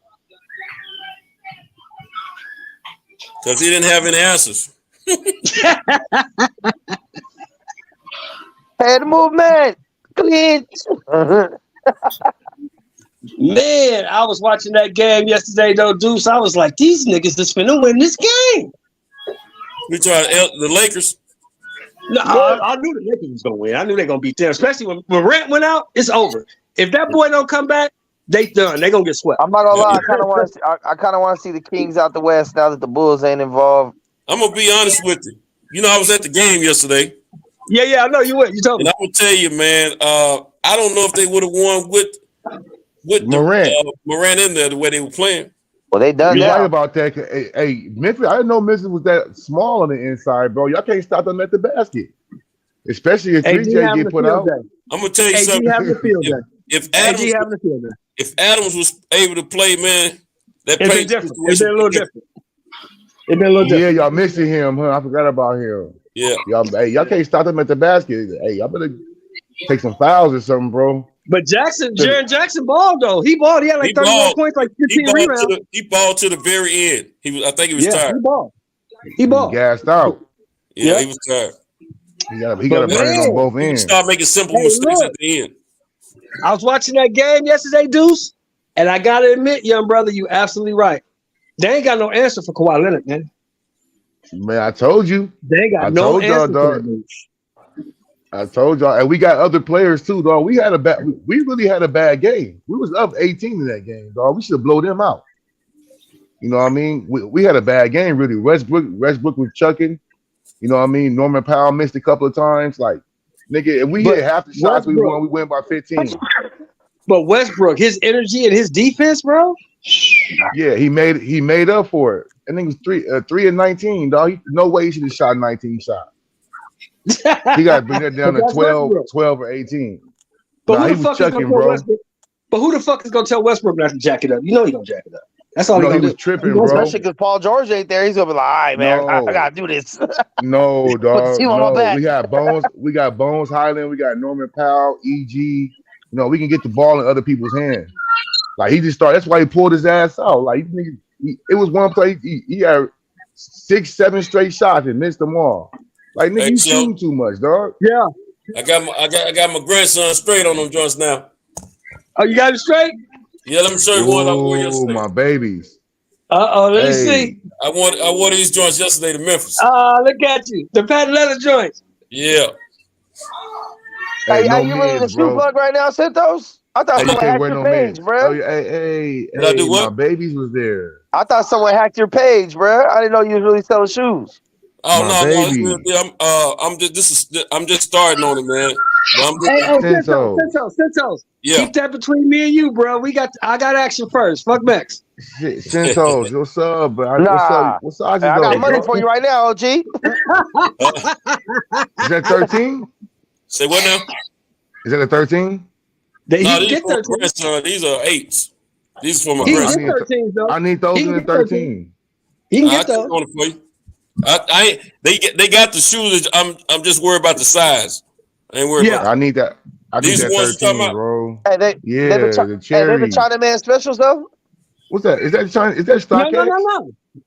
Because he didn't have any answers. Head movement, clinch. Man, I was watching that game yesterday, though, Deuce. I was like, these niggas is finna win this game. We tried the Lakers. No, I knew the Lakers was gonna win. I knew they're gonna beat them, especially when Rent went out. It's over. If that boy don't come back, they done. They gonna get swept. I'm not gonna lie. I kind of want to see the Kings out the West now that the Bulls ain't involved. I'm gonna be honest with you. You know, I was at the game yesterday. Yeah, I know you went. You told me. And I will tell you, man. I don't know if they would have won with Morant in there the way they were playing. Well, they done You're that. right about that. Hey, Memphis, I didn't know Memphis was that small on the inside, bro. Y'all can't stop them at the basket, especially if 3J get put out. I'm gonna tell you something. If Adams was able to play, man, that play different. It'd been a little different. It'd been a little different. Yeah, y'all missing him, huh? I forgot about him. Yeah, y'all can't stop them at the basket. Hey, y'all better take some fouls or something, bro. But Jaren Jackson balled though. He balled. He had like 31 points, like 15 rebounds. He balled to the very end. I think he was tired. He balled. Gassed out. Yeah, he was tired. He got to burn on both ends. Start making simple mistakes at the end. I was watching that game yesterday, Deuce, and I gotta admit, young brother, you absolutely right. They ain't got no answer for Kawhi Leonard, man. Man, I told you. They ain't got no answer for him. I told y'all, and we got other players too, dog. We really had a bad game. We was up 18 in that game, dog. We should have blown them out. You know what I mean? We had a bad game, really. Westbrook was chucking. You know what I mean? Norman Powell missed a couple of times. Like, nigga, if we hit half the shots we win by 15. But Westbrook, his energy and his defense, bro. Yeah, he made up for it. I think it was 3 and 19, dog. No way he should have shot 19 shots. He got to bring that down to 12 or 18. But who the fuck is gonna tell Westbrook? But who the fuck is gonna tell Westbrook not to jack it up? You know he don't jack it up. That's all he was do. Tripping, bro. Especially because Paul George ain't there. He's gonna be like, all right, man, I gotta do this. No, dog. No. We got Bones Highland. We got Norman Powell, EG. You know, we can get the ball in other people's hands. Like he just started. That's why he pulled his ass out. Like it was one play. He had 6-7 straight shots and missed them all. Like nigga, you shooting too much, dog. Yeah. I got my grandson straight on them joints now. Oh, you got it straight? Yeah, let me show you one I wore yesterday. My babies. Let me see. I wore these joints yesterday to Memphis. Look at you. The patent leather joints. Yeah. Hey, are you really the shoe plug right now, Santos? I thought someone hacked your page, bro. Hey, my babies was there. I thought someone hacked your page, bro. I didn't know you was really selling shoes. Oh no, I'm just starting on it, man. Santos. Yeah. Keep that between me and you, bro. I got action first. Fuck Max. Santos, what's up, bro? Nah. What size is I got money for you right now, OG. Is that 13? Say what now? Is that a 13? These are 8s. These are for my grandson. I need those in the 13. He can get those. For you. They got the shoes. I'm just worried about the size. I ain't worried about I need that. I need these that ones 13, bro. Hey, the cherry. They're the Chinaman specials though. What's that? Is that China? Is that StockX?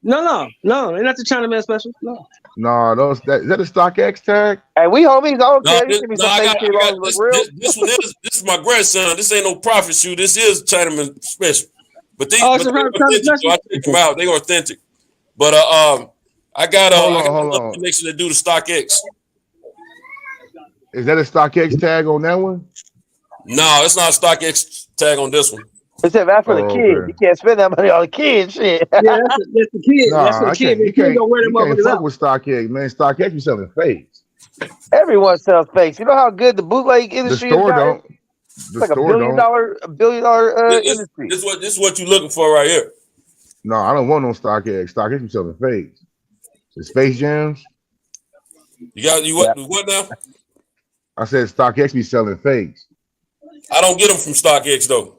No. They're not the Chinaman specials. No. No, is that a StockX tag? Hey, we homies. I don't care. This is my grandson. This ain't no profit shoe. This is Chinaman special. But they're authentic, so I take them out. They are authentic. But I got a connection to do the StockX. Is that a StockX tag on that one? No, it's not a StockX tag on this one. It's that for the kid. Okay. You can't spend that money on the kid. Shit. Yeah, that's the kid. That's for the kid. You can't fuck with StockX, man. StockX be selling fakes. Everyone sells fakes. You know how good the bootleg industry is. The store don't. It's like $1 billion industry. This is what you're looking for right here. No, I don't want no StockX. StockX be selling fakes. The Space Jams. What now? I said StockX be selling fakes. I don't get them from StockX though.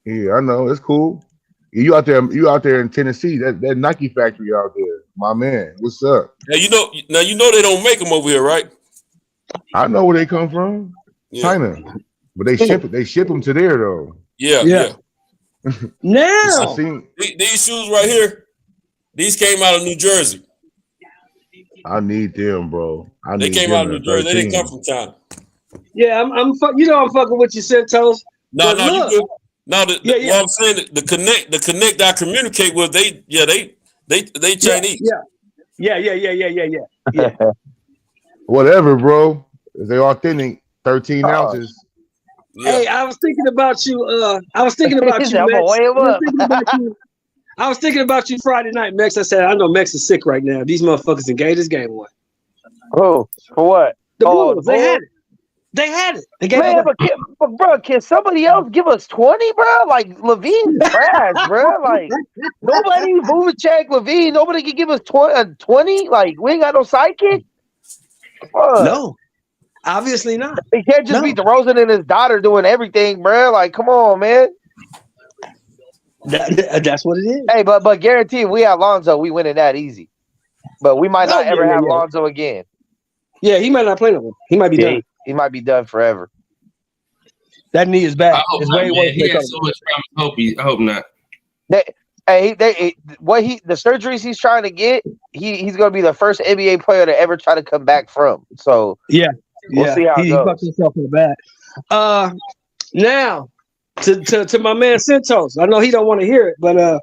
Yeah, I know. It's cool. You out there in Tennessee, that Nike factory out there. My man, what's up? Now you know they don't make them over here, right? I know where they come from. Yeah. China. But they ship them to there though. Yeah. Now these shoes right here, these came out of New Jersey. I need them, bro. They came out of New Jersey. They didn't come from China. Yeah, I'm fucking with you, Santos. No, what I'm saying, the connect I communicate with, they Chinese. Yeah. Whatever, bro. If they're authentic, 13 ounces. Yeah. Hey, I was thinking about you. Max. I was thinking about you Friday night, Max. I said, I know Max is sick right now. These motherfuckers engaged this game away. Oh, for what? The Bulls. They had it. They gave it. But bro, can somebody else give us 20, bro? Like Levine trash, bro. Like nobody Vuvacek, Levine. Nobody can give us 20. Like we ain't got no sidekick. No, obviously not. He can't just be DeRozan and his daughter doing everything, bro. Like, come on, man. That's what it is. Hey, but guarantee if we have Lonzo, we winning that easy. But we might not ever have Lonzo again. Yeah, he might not play no more. He might be done. He might be done forever. That knee is bad. It's way worse. He has so much promise. I hope not. The surgeries he's trying to get, he's going to be the first NBA player to ever try to come back from. So we'll see how it goes. He fucked himself in the back. Now to my man Santos. I know he don't want to hear it, but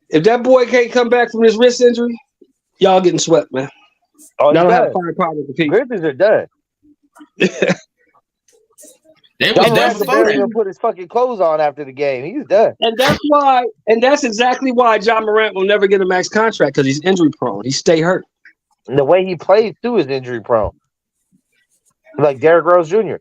if that boy can't come back from his wrist injury, y'all getting swept, man. Oh, y'all don't have firepower to compete. Grizzlies are done. They Ja was Morant done could barely before even put his fucking clothes on after the game. He's done. And that's exactly why Ja Morant will never get a max contract because he's injury prone. He stay hurt. And the way he plays too is injury prone. Like Derrick Rose Jr.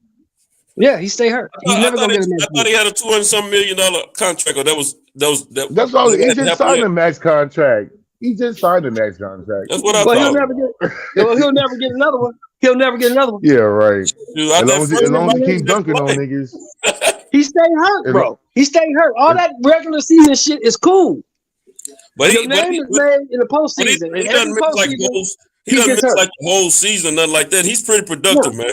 Yeah, he stay hurt. He's never gonna get a max. I thought he had a $200-some million contract, or That's all. He just signed a max contract. He just signed a max contract. That's what I Well, thought. he'll never get another one. He'll never get another one. Yeah, right. Dude, As long as he keep dunking on niggas. He stay hurt, bro. He stay hurt. All that regular season shit is cool. But Your name is made in the postseason. He doesn't miss like the whole season, nothing like that. He's pretty productive, man.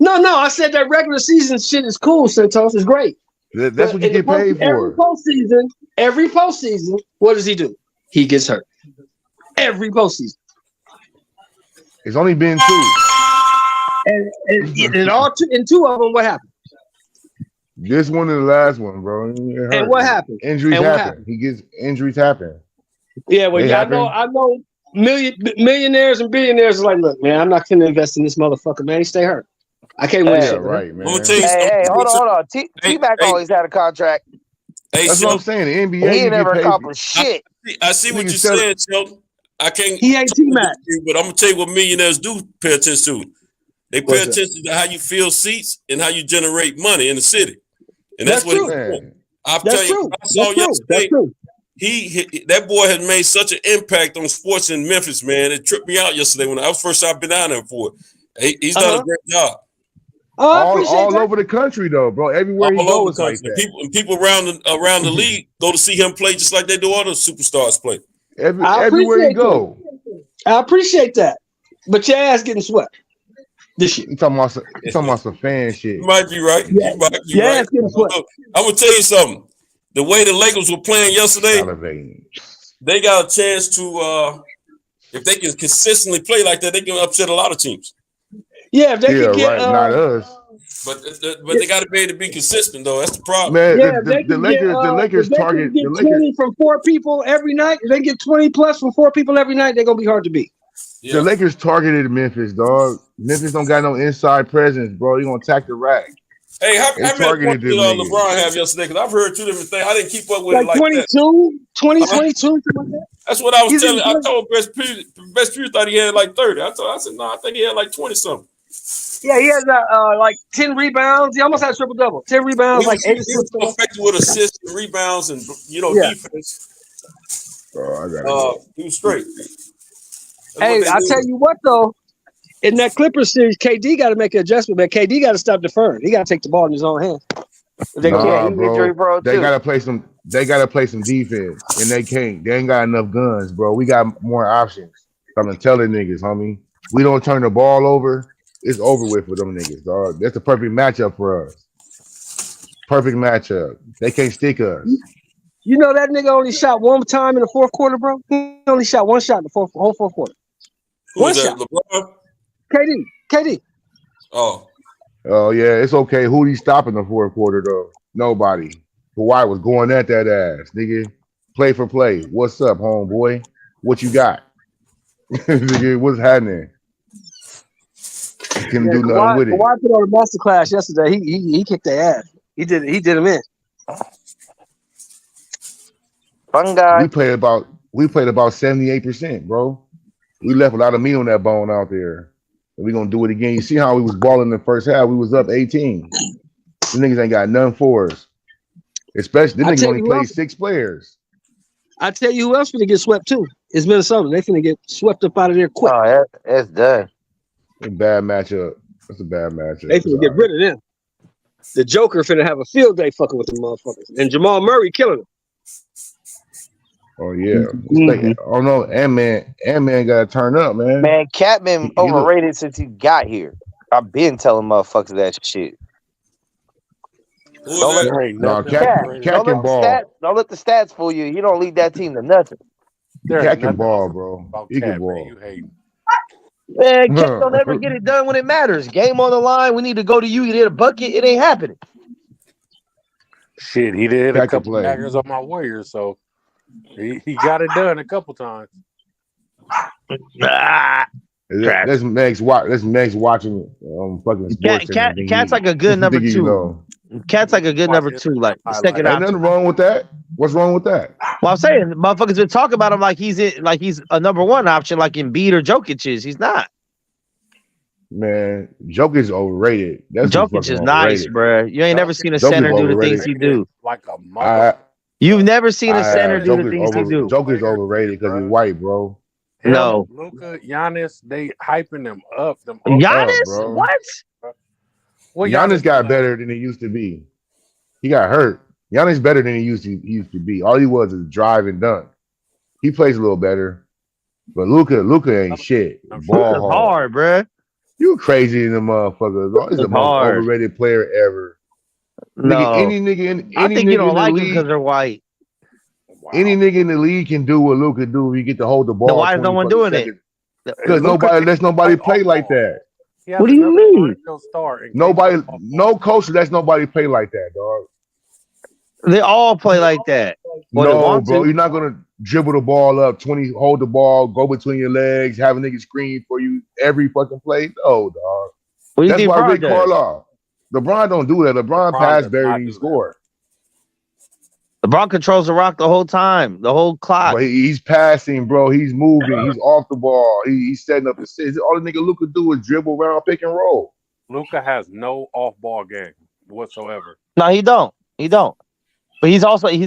No, I said that regular season shit is cool, Santos. It's great. That's what you get paid for. Every postseason, what does he do? He gets hurt. Every postseason. It's only been 2. And in 2 of them, what happened? This one and the last one, bro. And what happened? Injuries happen. He gets injuries happen. Yeah, well, I know millionaires and billionaires are like, look, man, I'm not gonna invest in this motherfucker, man. He stay hurt. I can't win shit, right, man. Hey, hold on. T-Mac always had a contract. That's what I'm saying. The NBA, he ain't never accomplished shit. I see what you're saying, Sheldon. I can't. He ain't T-Mac. But I'm gonna tell you what millionaires do pay attention to. They pay attention to how you fill seats and how you generate money in the city, and that's what. I'll tell you. I saw yesterday. That boy has made such an impact on sports in Memphis, man. It tripped me out yesterday when I was first I've been down there for it. He's done a great job. All over the country, though, bro. Everywhere he goes, like that. People around the league go to see him play just like they do other superstars play. Everywhere you go. I appreciate that, but your ass getting swept. This shit. You talking about some fan shit. You might be right. Yeah. You might be right. I'm gonna tell you something. The way the Lakers were playing yesterday, they got a chance to. If they can consistently play like that, they can upset a lot of teams. Yeah, if they can get not us. But they got to be able to be consistent, though. That's the problem. Man, the Lakers target the Lakers 20 from 4 people every night. If they get 20 plus from 4 people every night, they're gonna be hard to beat. Yeah. The Lakers targeted Memphis, dog. Memphis don't got no inside presence, bro. You gonna attack the rack. Hey, how many points did LeBron have yesterday? Because I've heard 2 different things. I didn't keep up with it like 22, that. 20, 22. That's what I was telling. I told Best Pugh thought he had like 30. I said, no, I think he had like 20 something. Yeah, he has like 10 rebounds. He almost had a triple double. 10 rebounds, like 8 assists. He was effective with assists and rebounds and defense. Oh, I got it. He was straight. Hey, I tell you what though, in that Clippers series, KD got to make an adjustment, man. KD got to stop deferring. He got to take the ball in his own hands. They gotta play some. They gotta play some defense, and they can't. They ain't got enough guns, bro. We got more options. I'm telling niggas, homie. We don't turn the ball over. It's over with for them niggas, dog. That's the perfect matchup for us. Perfect matchup. They can't stick us. You know that nigga only shot 1 time in the 4th quarter, bro. He only shot 1 shot in the whole 4th quarter. One shot. LeBron? KD. Oh yeah, it's okay. Who he stopping the 4th quarter though? Nobody. Kawhi was going at that ass, nigga. Play for play. What's up, homeboy? What you got? Nigga, what's happening? Couldn't do nothing with it. Kawhi put on a masterclass yesterday. He kicked their ass. He did him in. Fun guy. We played about 78%, bro. We left a lot of meat on that bone out there. And we're gonna do it again. You see how we was balling in the first half? We was up 18. The niggas ain't got none for us. Especially the niggas only played 6 players. I tell you who else finna get swept too. It's Minnesota. They finna get swept up out of there quick. Oh, that's done. A bad matchup. That's a bad matchup. They finna get rid of them. The Joker finna have a field day fucking with them motherfuckers. And Jamal Murray killing them. Oh yeah. Oh no, Ant-Man gotta turn up, man. Man, Cat been overrated since he got here. I've been telling motherfuckers that shit. Cat can ball. Don't let the stats fool you. You don't lead that team to nothing. Cat can ball, bro. He can ball. Man, Cat don't ever get it done when it matters. Game on the line. We need to go to you. You hit a bucket. It ain't happening. Shit, he did a couple daggers on my Warriors, so he got it done a couple times. That's Meg's watching fucking sports. Cat's like a good number two. Cat's like a good number two, like second option. Ain't nothing wrong with that. What's wrong with that? Well, I'm saying motherfuckers been talking about him like he's a number one option, like Embiid or Jokic is. He's not. Man, Jokic is overrated. Jokic is nice, bro. You ain't never seen a center do the things he do. Like a mother. You've never seen a center do the things he do. Joker's overrated because he's white, bro. No. Luka, Giannis, they hyping them up. Giannis? Bro. What? Well, Giannis got better than he used to be. He got hurt. Giannis better than he used to be. All he was is drive and dunk. He plays a little better, but Luka ain't shit. Ball hard, bro. You crazy in the motherfucker. He's the most overrated player ever. No, I think you don't like him because they're white. Wow. Any nigga in the league can do what Luka do. You get to hold the ball. Then why is no one doing it? Because nobody play like that. What do you mean? No coach lets nobody play like that, dog. They all play like that. No, bro, you're not gonna dribble the ball up, hold the ball, go between your legs, have a nigga screen for you every fucking play. No, dog. That's why Rick Carlisle. LeBron don't do that. LeBron pass better than he score. LeBron controls the rock the whole time, the whole clock. But he's passing, bro. He's moving. He's off the ball. He's setting up assists. All the nigga Luka do is dribble around, pick and roll. Luka has no off-ball game whatsoever. No, he don't. But he's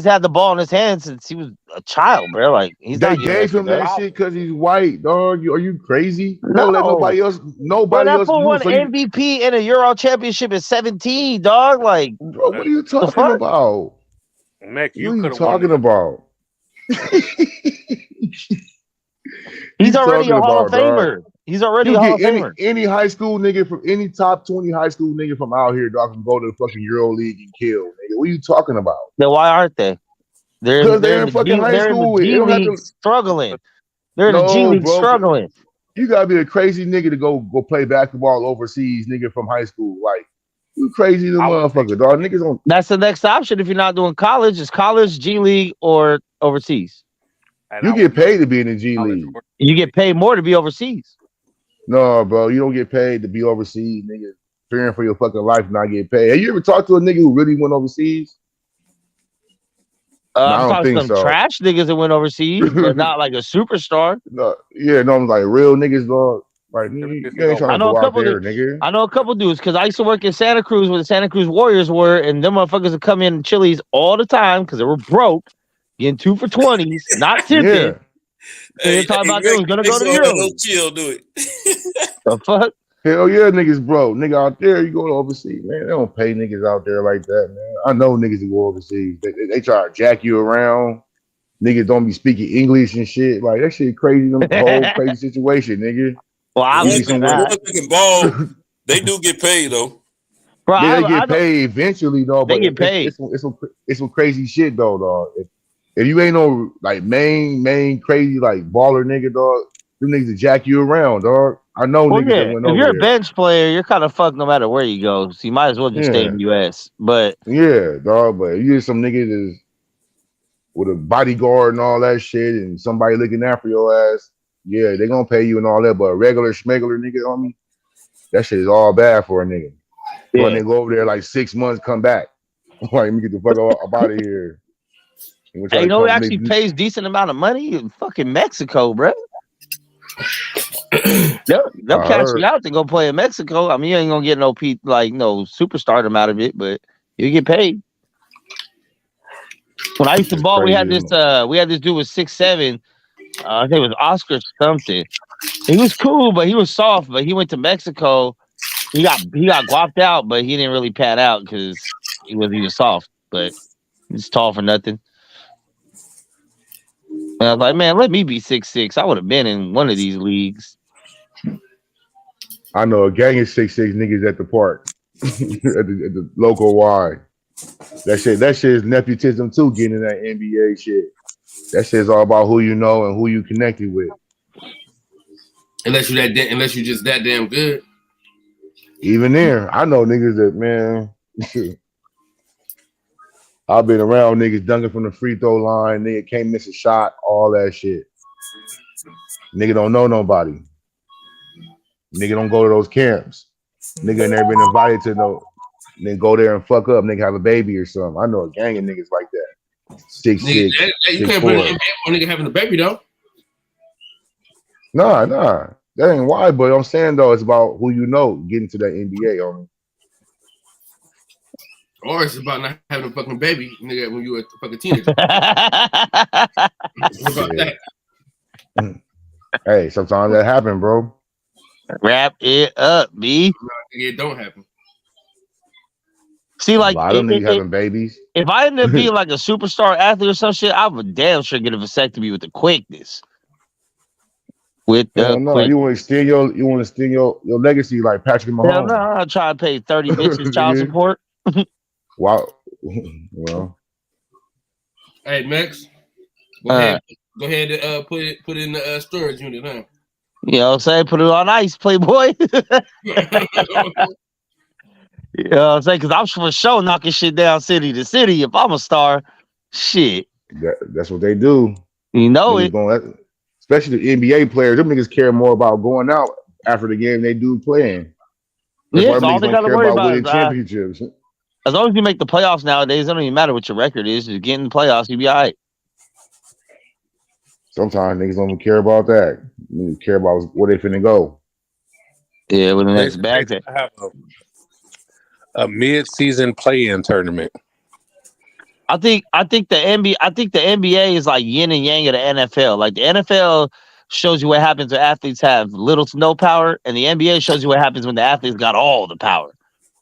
had the ball in his hands since he was a child, bro. Like they gave him that shit because he's white, dog. Are you crazy? No. Don't let nobody else. Nobody else won MVP in a Euro championship at 17, dog. Like, bro, what are you talking about? Mac, what are you talking about? He's already a Hall of Famer. He's already a Hall of Famer. Any high school nigga from any top 20 high school nigga from out here, dog, can go to the fucking Euro League and kill, nigga. What are you talking about? Then why aren't they? Because they're in fucking high school. They're in the G League struggling. They're in the G League struggling. You gotta be a crazy nigga to go play basketball overseas, nigga, from high school. Like, you crazy the motherfucker, dog. Niggas don't. That's the next option if you're not doing college. It's college, G League, or overseas. You get paid to be in the G League. You get paid more to be overseas. No, bro, you don't get paid to be overseas, nigga. Fearing for your fucking life, not get paid. Have you ever talked to a nigga who really went overseas? I don't think so. Trash niggas that went overseas, but not like a superstar. No, I'm like real niggas, dog. Like, you ain't trying to go out there, nigga. I know a couple dudes because I used to work in Santa Cruz where the Santa Cruz Warriors were, and them motherfuckers would come in Chili's all the time because they were broke, getting 2 for 20s, not tipping. Yeah. They're talking about they was gonna go to Europe. No chill, do it. The fuck? Hell yeah, niggas, bro. Nigga out there, you go to overseas, man. They don't pay niggas out there like that, man. I know niggas that go overseas. They try to jack you around. Niggas don't be speaking English and shit. Like, that shit crazy. The whole crazy situation, nigga. Well, obviously ball, they do get paid though. Bro, yeah, they get paid eventually, though. They get paid. It's some crazy shit, though, dog. If you ain't no like main crazy like baller nigga, dog, them niggas will jack you around, dog. I know niggas that went over if you're a bench player, you're kind of fucked no matter where you go. So you might as well just stay in the US. But yeah, dog. But you get some niggas that's with a bodyguard and all that shit, and somebody looking after your ass. Yeah, they gonna pay you and all that. But a regular schmegular nigga, homie, that shit is all bad for a nigga. Yeah. When they go over there like 6 months, come back. Like, let me get the fuck up out of here. Hey, you know who actually pays decent amount of money? In fucking Mexico, bro. They'll catch you out to go play in Mexico. I mean, you ain't gonna get no superstardom out of it, but you get paid. When I used to ball, we had this dude with 6'7". I think it was Oscar something. He was cool, but he was soft. But he went to Mexico. He got guapped out, but he didn't really pad out because he was soft. But he's tall for nothing. And I was like, man, let me be 6'6". I would have been in one of these leagues. I know a gang of 6'6" niggas at the park, at the local Y. That shit is nepotism too. Getting in that NBA shit. That shit's all about who you know and who you connected with. Unless you just that damn good. Even there, I know niggas that, man. I've been around niggas dunking from the free throw line. Nigga can't miss a shot. All that shit. Nigga don't know nobody. Nigga don't go to those camps. Nigga never been invited to no. Then go there and fuck up. Nigga have a baby or something. I know a gang of niggas like that. 6'6". You can't bring an NBA for a nigga having a baby though. Nah. That ain't why. But I'm saying though, it's about who you know getting to that NBA on. Or it's about not having a fucking baby, nigga, when you were a fucking teenager. What about that? Hey, sometimes that happen, bro. Wrap it up, B. It don't happen. See, like a lot of niggas having babies. If I ended up being like a superstar athlete or some shit, I would damn sure get a vasectomy with the quickness. With the no, you want to extend your legacy like Patrick Mahomes. Hell no, I'll try to pay 30 bitches child support. Wow. Well. Hey, Max. Go ahead and put it in the storage unit, huh? You know what I'm saying? Put it on ice, Playboy. You know what I'm saying? Because I'm for sure knocking shit down city to city. If I'm a star, shit. That's what they do. You know niggas it. Especially the NBA players. Them niggas care more about going out after the game they do playing. Yeah, all they got to worry about is championships. As long as you make the playoffs nowadays, it don't even matter what your record is. Just get in the playoffs, you'll be all right. Sometimes niggas don't even care about that. Niggas care about where they finna go. Yeah, with the next bag. Have a mid-season play-in tournament. I think the NBA is like yin and yang of the NFL. Like the NFL shows you what happens when athletes have little to no power, and the NBA shows you what happens when the athletes got all the power.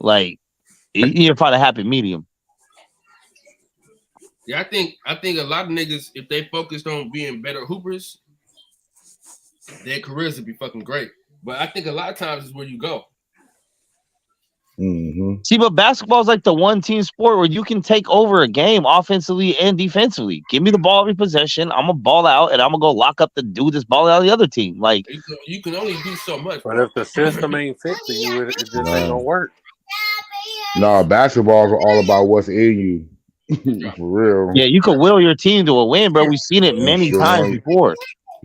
Like you find a happy medium. Yeah, I think a lot of niggas, if they focused on being better hoopers, their careers would be fucking great. But I think a lot of times is where you go. Mm-hmm. See, but basketball is like the one team sport where you can take over a game offensively and defensively. Give me the ball every possession. I'm gonna ball out and I'm gonna go lock up the dude that's balling out of the other team. Like you can only do so much. But if the system ain't fit for you, it just ain't gonna work. No, basketball is all about what's in you. For real. Yeah, you can will your team to a win, bro. We've seen it many times before.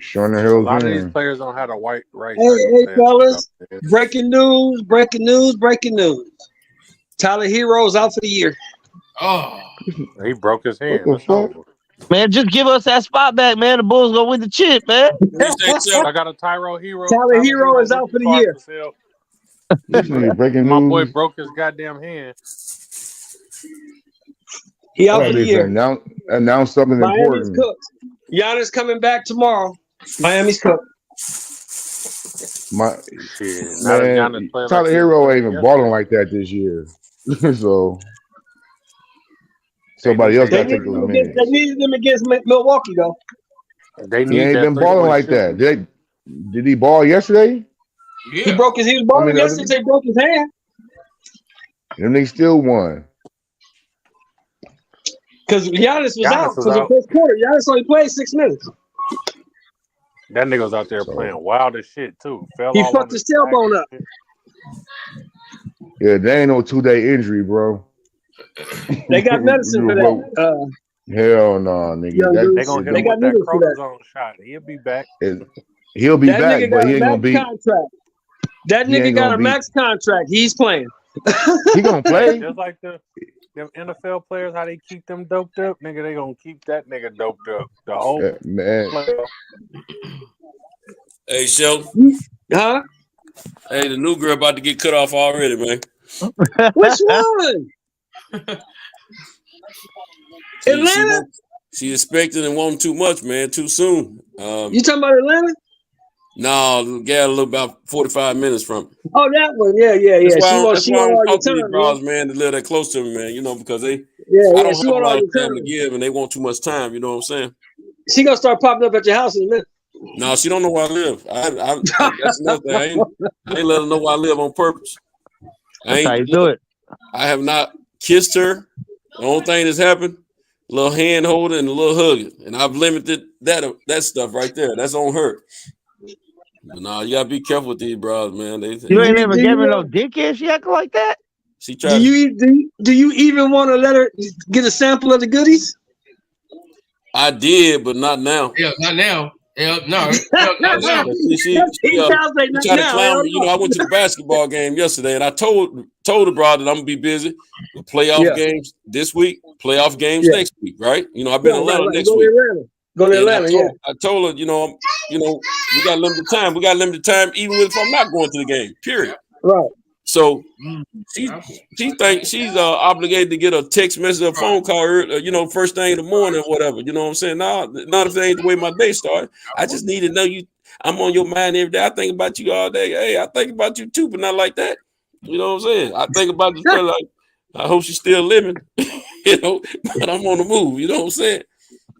Showing the hell. A lot of these players don't have the right. Hey, fellas! Breaking news! Tyler Hero's out for the year. Oh, he broke his hand. Man, just give us that spot back, man. The Bulls gonna win the chip, man. I got a Tyro Hero. Tyler Hero is out for the year. My boy broke his goddamn hand. He out for the year. Announce something Miami's important. cooked. Giannis coming back tomorrow. Miami's cooked. Tyler Hero ain't even balling like that this year. So somebody else got to take those minutes. They needed him against Milwaukee, though. He ain't been balling like that. Did he ball yesterday? Yeah. He was balling yesterday. He broke his hand. And they still won. Because Giannis was out for the first quarter. Giannis only played 6 minutes. That nigga was out there playing wild as shit too. He fucked his tailbone up. Yeah, they ain't no 2-day injury, bro. They got medicine for that. Hell no, nigga. They gonna hit him with that cortisone shot. He'll be back. He'll be back, but he ain't gonna be. Contract. That nigga got a max contract. He's playing. He gonna play just like them NFL players. How they keep them doped up, nigga? They gonna keep that nigga doped up the whole man. Hey, Sheldon. Huh? Hey, the new girl about to get cut off already, man. Which one? Atlanta? She expected and wanting too much, man. Too soon. You talking about Atlanta? No, got a little about 45 minutes from it. Oh, that one. Yeah. That's why I'm talking to these bros, man, to live that close to me, man. You know, because they, I don't have a lot of time to give, and they want too much time. You know what I'm saying? She gonna start popping up at your house in a minute. No, she don't know where I live. That's nothing. I ain't let her know where I live on purpose. That's how you do it. I have not kissed her. The only thing that's happened, a little hand holding and a little hugging, and I've limited that stuff right there. That's on her. But no, you gotta be careful with these bros, man. You ain't never gave her no dick in. She acting like that. She tried. Do you even want to let her get a sample of the goodies? I did, but not now. Yeah, not now. No. She tried to clown me. You know, I went to the basketball game yesterday, and I told the broad that I'm gonna be busy with playoff games this week, playoff games next week, right? You know, I've been in Atlanta next week. Go to Atlanta. I told her, you know, we got limited time. We got limited time, even if I'm not going to the game. Period. Right. So she thinks she's obligated to get a text message or phone call, you know, first thing in the morning or whatever. You know what I'm saying? Not if that ain't the way my day started. I just need to know you. I'm on your mind every day. I think about you all day. Hey, I think about you too, but not like that. You know what I'm saying? I think about this girl like, I hope she's still living, you know, but I'm on the move. You know what I'm saying?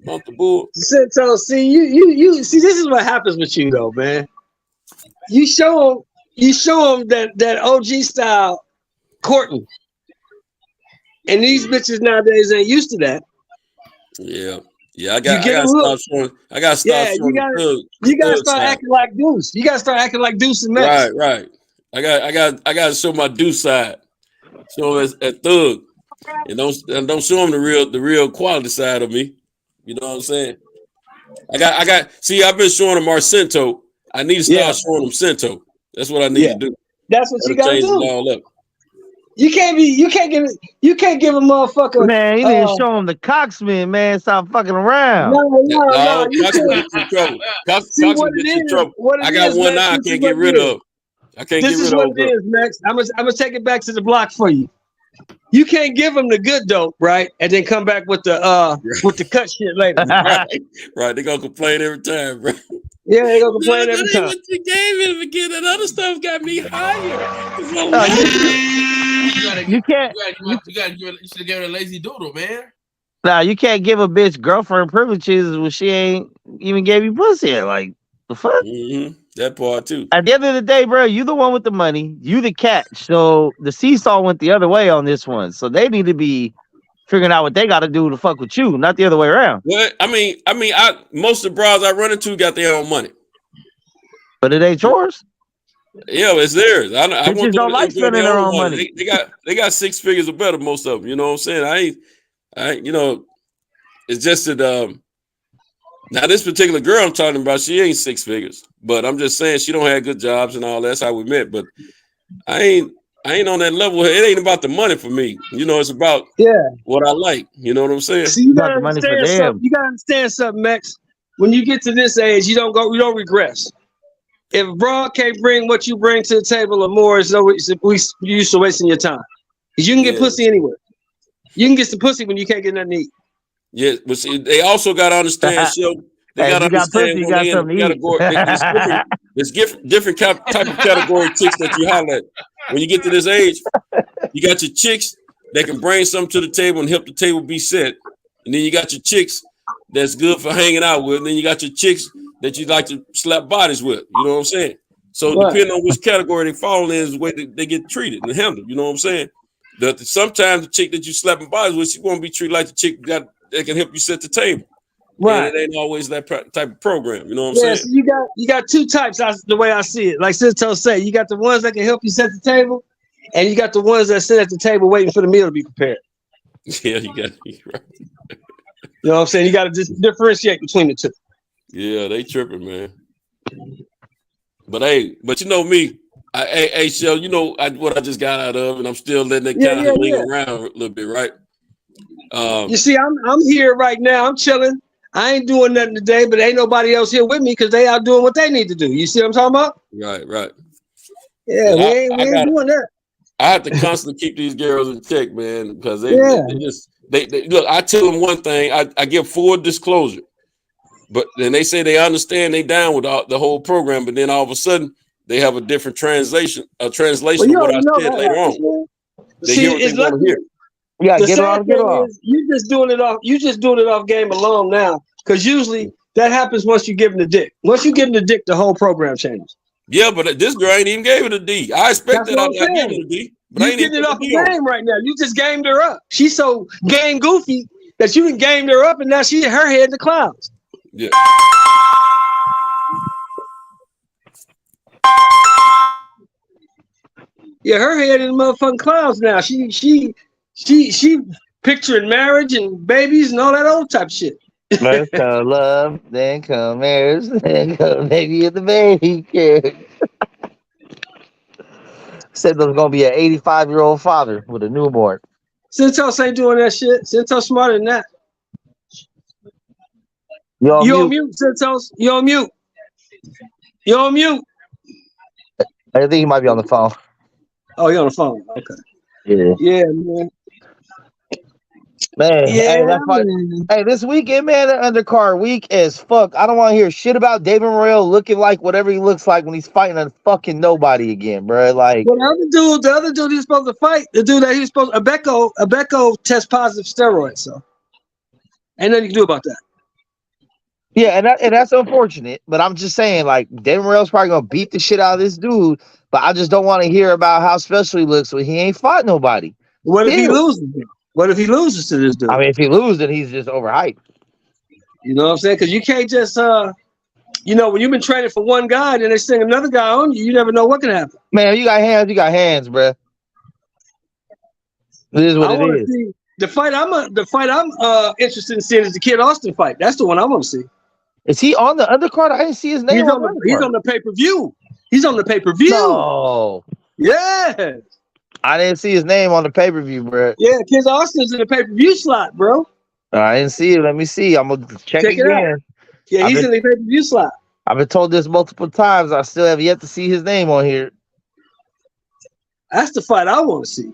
I'm off the board. So see, you see, this is what happens with you though, man. You show them that OG style courting, and these bitches nowadays ain't used to that. Yeah, I got to stop showing. I got to stop showing. You got to start acting like Deuce. You got to start acting like Deuce and Max. Right. I got to show my Deuce side. Show as a thug, and don't show them the real quality side of me. You know what I'm saying? See, I've been showing them Arcento. I need to start showing them Cento. That's what I need to do. That's what you gotta do. It all up. You can't give a motherfucker. Man, you need to show him the Coxman, man. Stop fucking around. No. Coxman gets in trouble. Coxman gets in trouble. I got one eye I can't get rid of. I can't get rid of. This is what it is, Max. I'm gonna take it back to the block for you. You can't give them the good dope, right? And then come back with the cut shit later. Right. They're gonna complain every time, bro. Yeah, they're gonna complain every time. What you gave him again? That other stuff got me higher. You can't. You should have given a lazy doodle, man. Nah, you can't give a bitch girlfriend privileges when she ain't even gave you pussy. Like the fuck. Mm-hmm. That part too. At the end of the day, bro, you the one with the money. You the catch. So the seesaw went the other way on this one. So they need to be figuring out what they got to do to fuck with you, not the other way around. Well, I mean, most of the bras I run into got their own money, but it ain't yours. Yeah, it's theirs. I want don't like spending their own money. They got 6 figures or better. Most of them, you know what I'm saying. I you know, it's just that. Now this particular girl I'm talking about, she ain't 6 figures, but I'm just saying she don't have good jobs and all. That's how we met. But I ain't on that level. It ain't about the money for me. You know, it's about what I like. You know what I'm saying? See, you gotta understand something, Max. When you get to this age, you don't regress. If broad can't bring what you bring to the table or more, you used to wasting your time. Because you can get pussy anywhere. You can get some pussy when you can't get nothing to eat. Yeah, but see, they also got to understand, they got to understand when they in the category. There's different type of category chicks that you holler at. When you get to this age, you got your chicks that can bring something to the table and help the table be set. And then you got your chicks that's good for hanging out with. And then you got your chicks that you like to slap bodies with. You know what I'm saying? So depending on which category they fall in is the way they get treated and handled. You know what I'm saying? Sometimes the chick that you slapping bodies with, she won't be treated like the chick that can help you set the table. Right. And it ain't always that type of program. You know what I'm saying? So you got two types. The way I see it, like Cento say, you got the ones that can help you set the table, and you got the ones that sit at the table waiting for the meal to be prepared. Yeah, you got it right. You know what I'm saying? You got to just differentiate between the two. Yeah, they tripping, man. But you know me, hey, Shell, you know what I just got out of, and I'm still letting it kind of linger around a little bit, right? You see, I'm here right now. I'm chilling. I ain't doing nothing today, but ain't nobody else here with me because they out doing what they need to do. You see what I'm talking about? Right. Yeah, we ain't doing that. I have to constantly keep these girls in check, man, because they look. I tell them one thing. I give full disclosure, but then they say they understand. They down with the whole program, but then all of a sudden they have a different translation of what I said later on. They hear what they want to hear. Yeah, get off. You just doing it off game alone now, because usually that happens once you give them the dick. Once you give them the dick, the whole program changes. Yeah, but this girl ain't even gave it a D. I expected I give it a D, but I ain't getting it off the game right now. You just gamed her up. She's so game goofy that you done gamed her up, and now her head in the clouds. Yeah. Yeah, her head in the motherfucking clouds now. She picturing marriage and babies and all that old type of shit. First come love, then come marriage, then come baby and the baby carriage. Said there's gonna be an 85-year-old father with a newborn. Centos ain't doing that shit. Centos smarter than that. You on mute, Centos. You on mute. You on mute. I think he might be on the phone. Oh, you're on the phone. Okay. Yeah. Yeah, man. Man, Yeah, hey, that's fine. Hey, this weekend, man, the undercard weak as fuck. I don't want to hear shit about David Morrell looking like whatever he looks like when he's fighting a fucking nobody again, bro. Like, well, the other dude he's supposed to fight, the dude that he was supposed Abeko test positive steroids, so ain't nothing you can do about that. yeah, and that's unfortunate. But I'm just saying, like, David Morrell's probably gonna beat the shit out of this dude. But I just don't want to hear about how special he looks when he ain't fought nobody. What if he loses? What if he loses to this dude? I mean, if he loses, then he's just overhyped. You know what I'm saying? Because you can't just, when you've been training for one guy and they send another guy on you, you never know what can happen. Man, you got hands, bro. It is what it is. See, the fight I'm interested in seeing is the Kid Austin fight. That's the one I want to see. Is he on the undercard? I didn't see his name. He's on the pay-per-view. He's on the pay-per-view. No. Yeah. I didn't see his name on the pay-per-view, bro. Yeah, Kid Austin's in the pay-per-view slot, bro. I didn't see it. Let me see. I'm gonna check it again. out. Yeah, he's in the pay-per-view slot. I've been told this multiple times. I still have yet to see his name on here. That's the fight I want to see.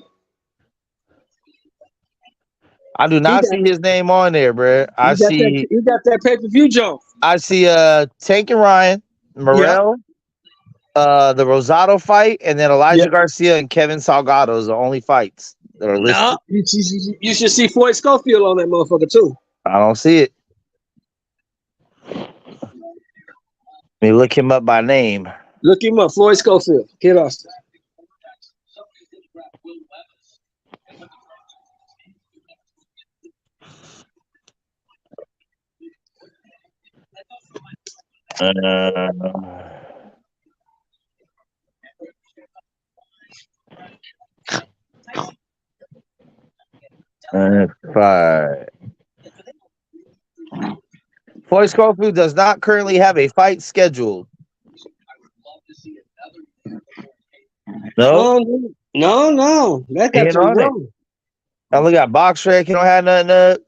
I do not see his name on there, bro. I see you got that pay-per-view jump. I see Tank and Ryan, Morrell, the Rosado fight, and then Elijah Garcia and Kevin Salgado is the only fights that are listed. No, you should see Floyd Schofield on that motherfucker too. I don't see it. Let me look him up by name. Look him up, Floyd Schofield, Kid Austin. Five. Floyd Schofield does not currently have a fight scheduled. No. That got to be wrong. I look at BoxRec. You don't have nothing up.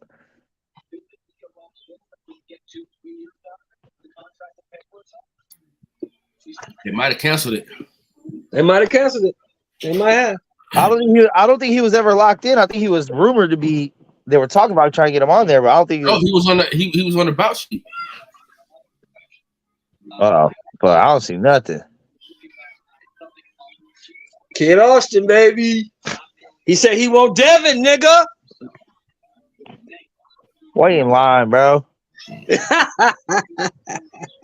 They might have canceled it. They might have. I don't think he was ever locked in. I think he was rumored to be. They were talking about trying to get him on there, but I don't think. He was on the he was on the bout sheet. Oh, but I don't see nothing. Kid Austin, baby. He said he want Devin, nigga. Why you in line, bro?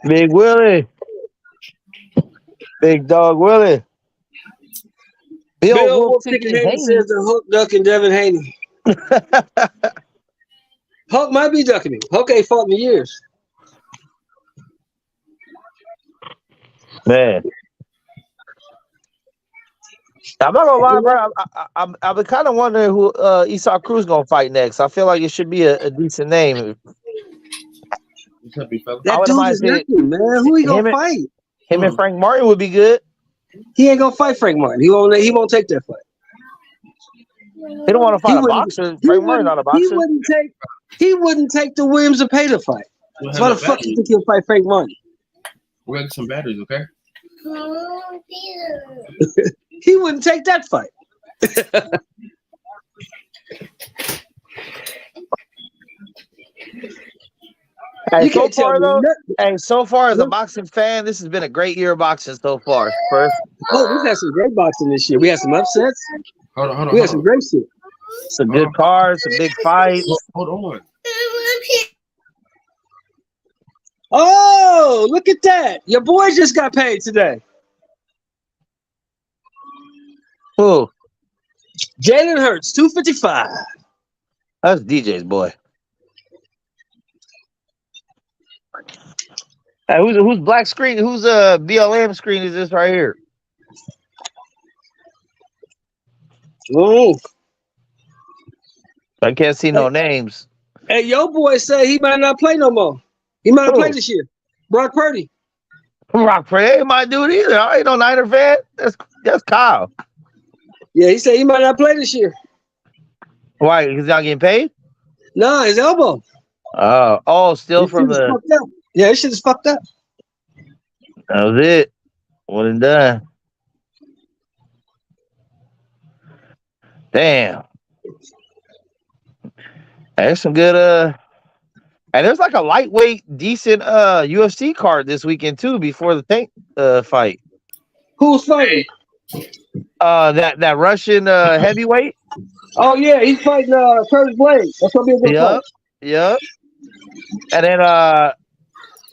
Big Willie. Big Dog Willie. Bill Wolf Chicken Haney says the Hulk ducking Devin Haney. Hulk might be ducking him. Hulk ain't fought in years. Man. I'm not gonna lie, bro. I've been kind of wondering who Esau Cruz gonna fight next. I feel like it should be a decent name. That dude is nothing, man. Who he gonna fight? Him and Frank Martin would be good. He ain't gonna fight Frank Martin. He won't take that fight. He don't want to fight a boxer. Frank Martin not a boxer. He wouldn't take the Williams Zepeda fight. So why the fuck do you think he'll fight Frank Martin? We're gonna get some batteries, okay? He wouldn't take that fight. Hey, so far as a boxing fan, this has been a great year of boxing so far. First, we've had some great boxing this year. We had some upsets. Hold on. We had some great shit. Some good cards, some big fights. Hold on. Oh, look at that. Your boy just got paid today. Who? Jalen Hurts, $255. That's DJ's boy. Hey, who's black screen? Who's BLM screen is this right here? Oh. I can't see no names. Hey, your boy say he might not play no more. He might not play this year. Brock Purdy. Brock Purdy ain't my dude either. I ain't no Niner fan. That's Kyle. Yeah, he said he might not play this year. Why? He's not getting paid? No, his elbow. Still from the. Yeah, this shit is fucked up. That was it. One and done. Damn. There's some good and there's like a lightweight decent UFC card this weekend too before the Tank fight. Who's fighting? That Russian heavyweight. Oh yeah, he's fighting Curtis Blades. That's gonna be a good fight. Yep. And then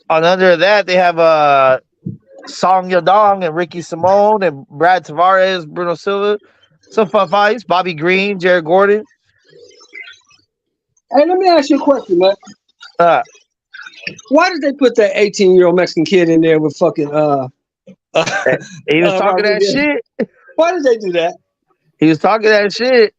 under that they have Song Yadong and Ricky Simone and Brad Tavares, Bruno Silva. Some fun fights. Bobby Green, Jared Gordon. Hey, let me ask you a question, man. Why did they put that 18-year-old Mexican kid in there with fucking he was talking that shit? Why did they do that? He was talking that shit.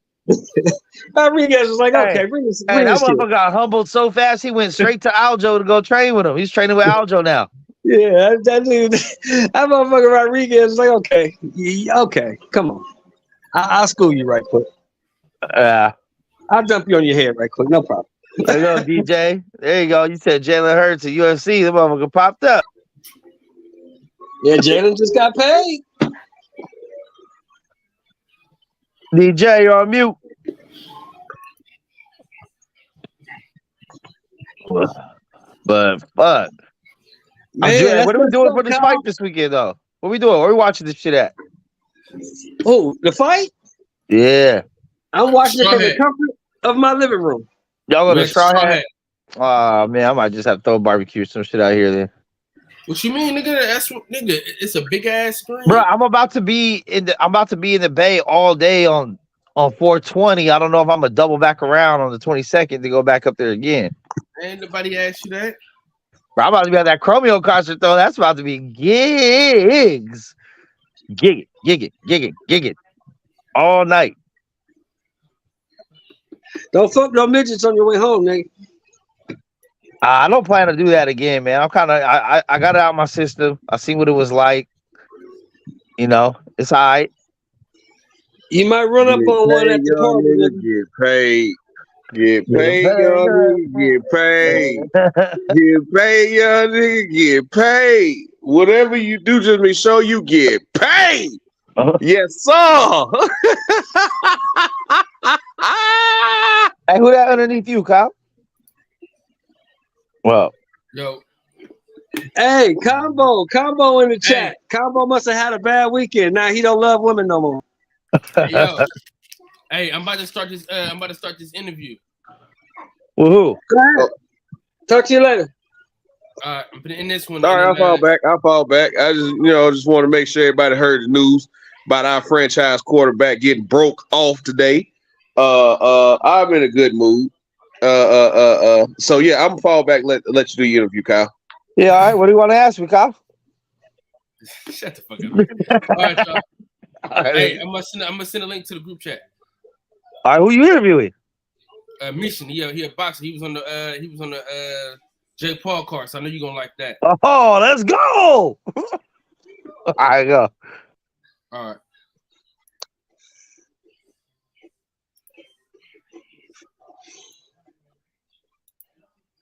Rodriguez was like, okay, bring this that motherfucker got humbled so fast he went straight to Aljo to go train with him. He's training with Aljo now. Yeah, that dude, that motherfucker Rodriguez was like, okay, come on. I'll school you right quick. I'll dump you on your head right quick. No problem. There you go, DJ. There you go. You said Jalen Hurts at UFC. The motherfucker popped up. Yeah, Jalen just got paid. DJ, you're on mute. But fuck. Man, what are we doing for this fight this weekend, though? What are we doing? Where are we watching this shit at? Oh, the fight? Yeah. I'm watching it from the comfort of my living room. Y'all go to Straw Hat? Oh, man, I might just have to throw barbecue some shit out here then. What you mean, nigga? Nigga, it's a big ass screen. Bro, I'm about to be in the Bay all day on 420. I don't know if I'm gonna double back around on the 22nd to go back up there again. Ain't nobody asked you that. Bro, I'm about to be at that Chromeo concert though. That's about to be gigs. Gig it. All night. Don't fuck no midgets on your way home, nigga. I don't plan to do that again, man. I got it out of my system. I seen what it was like. You know, it's all right. You might run up on one at the party. Get paid. Get paid, young nigga. Get paid. Get paid, young nigga. Get paid. Whatever you do, just make sure you get paid. Yes, sir. Hey, who that underneath you, Kyle? Well, yo, hey, Combo in the chat. Combo must have had a bad weekend. Now he don't love women no more. Yo, hey, I'm about to start this. I'm about to start this interview. Woohoo! Go ahead. Talk to you later. I'm putting in this one. All right, I'll fall back. I just want to make sure everybody heard the news about our franchise quarterback getting broke off today. I'm in a good mood. So yeah, I'm gonna fall back. Let you do your interview, Kyle. Yeah, all right. What do you want to ask me, Kyle? Shut the fuck up. All right, y'all. Hey, I'm gonna send a link to the group chat. All right, who you interviewing? Mission. He a boxer. He was on the Jake Paul card. So I know you're gonna like that. Oh, let's go. All right, go. All right.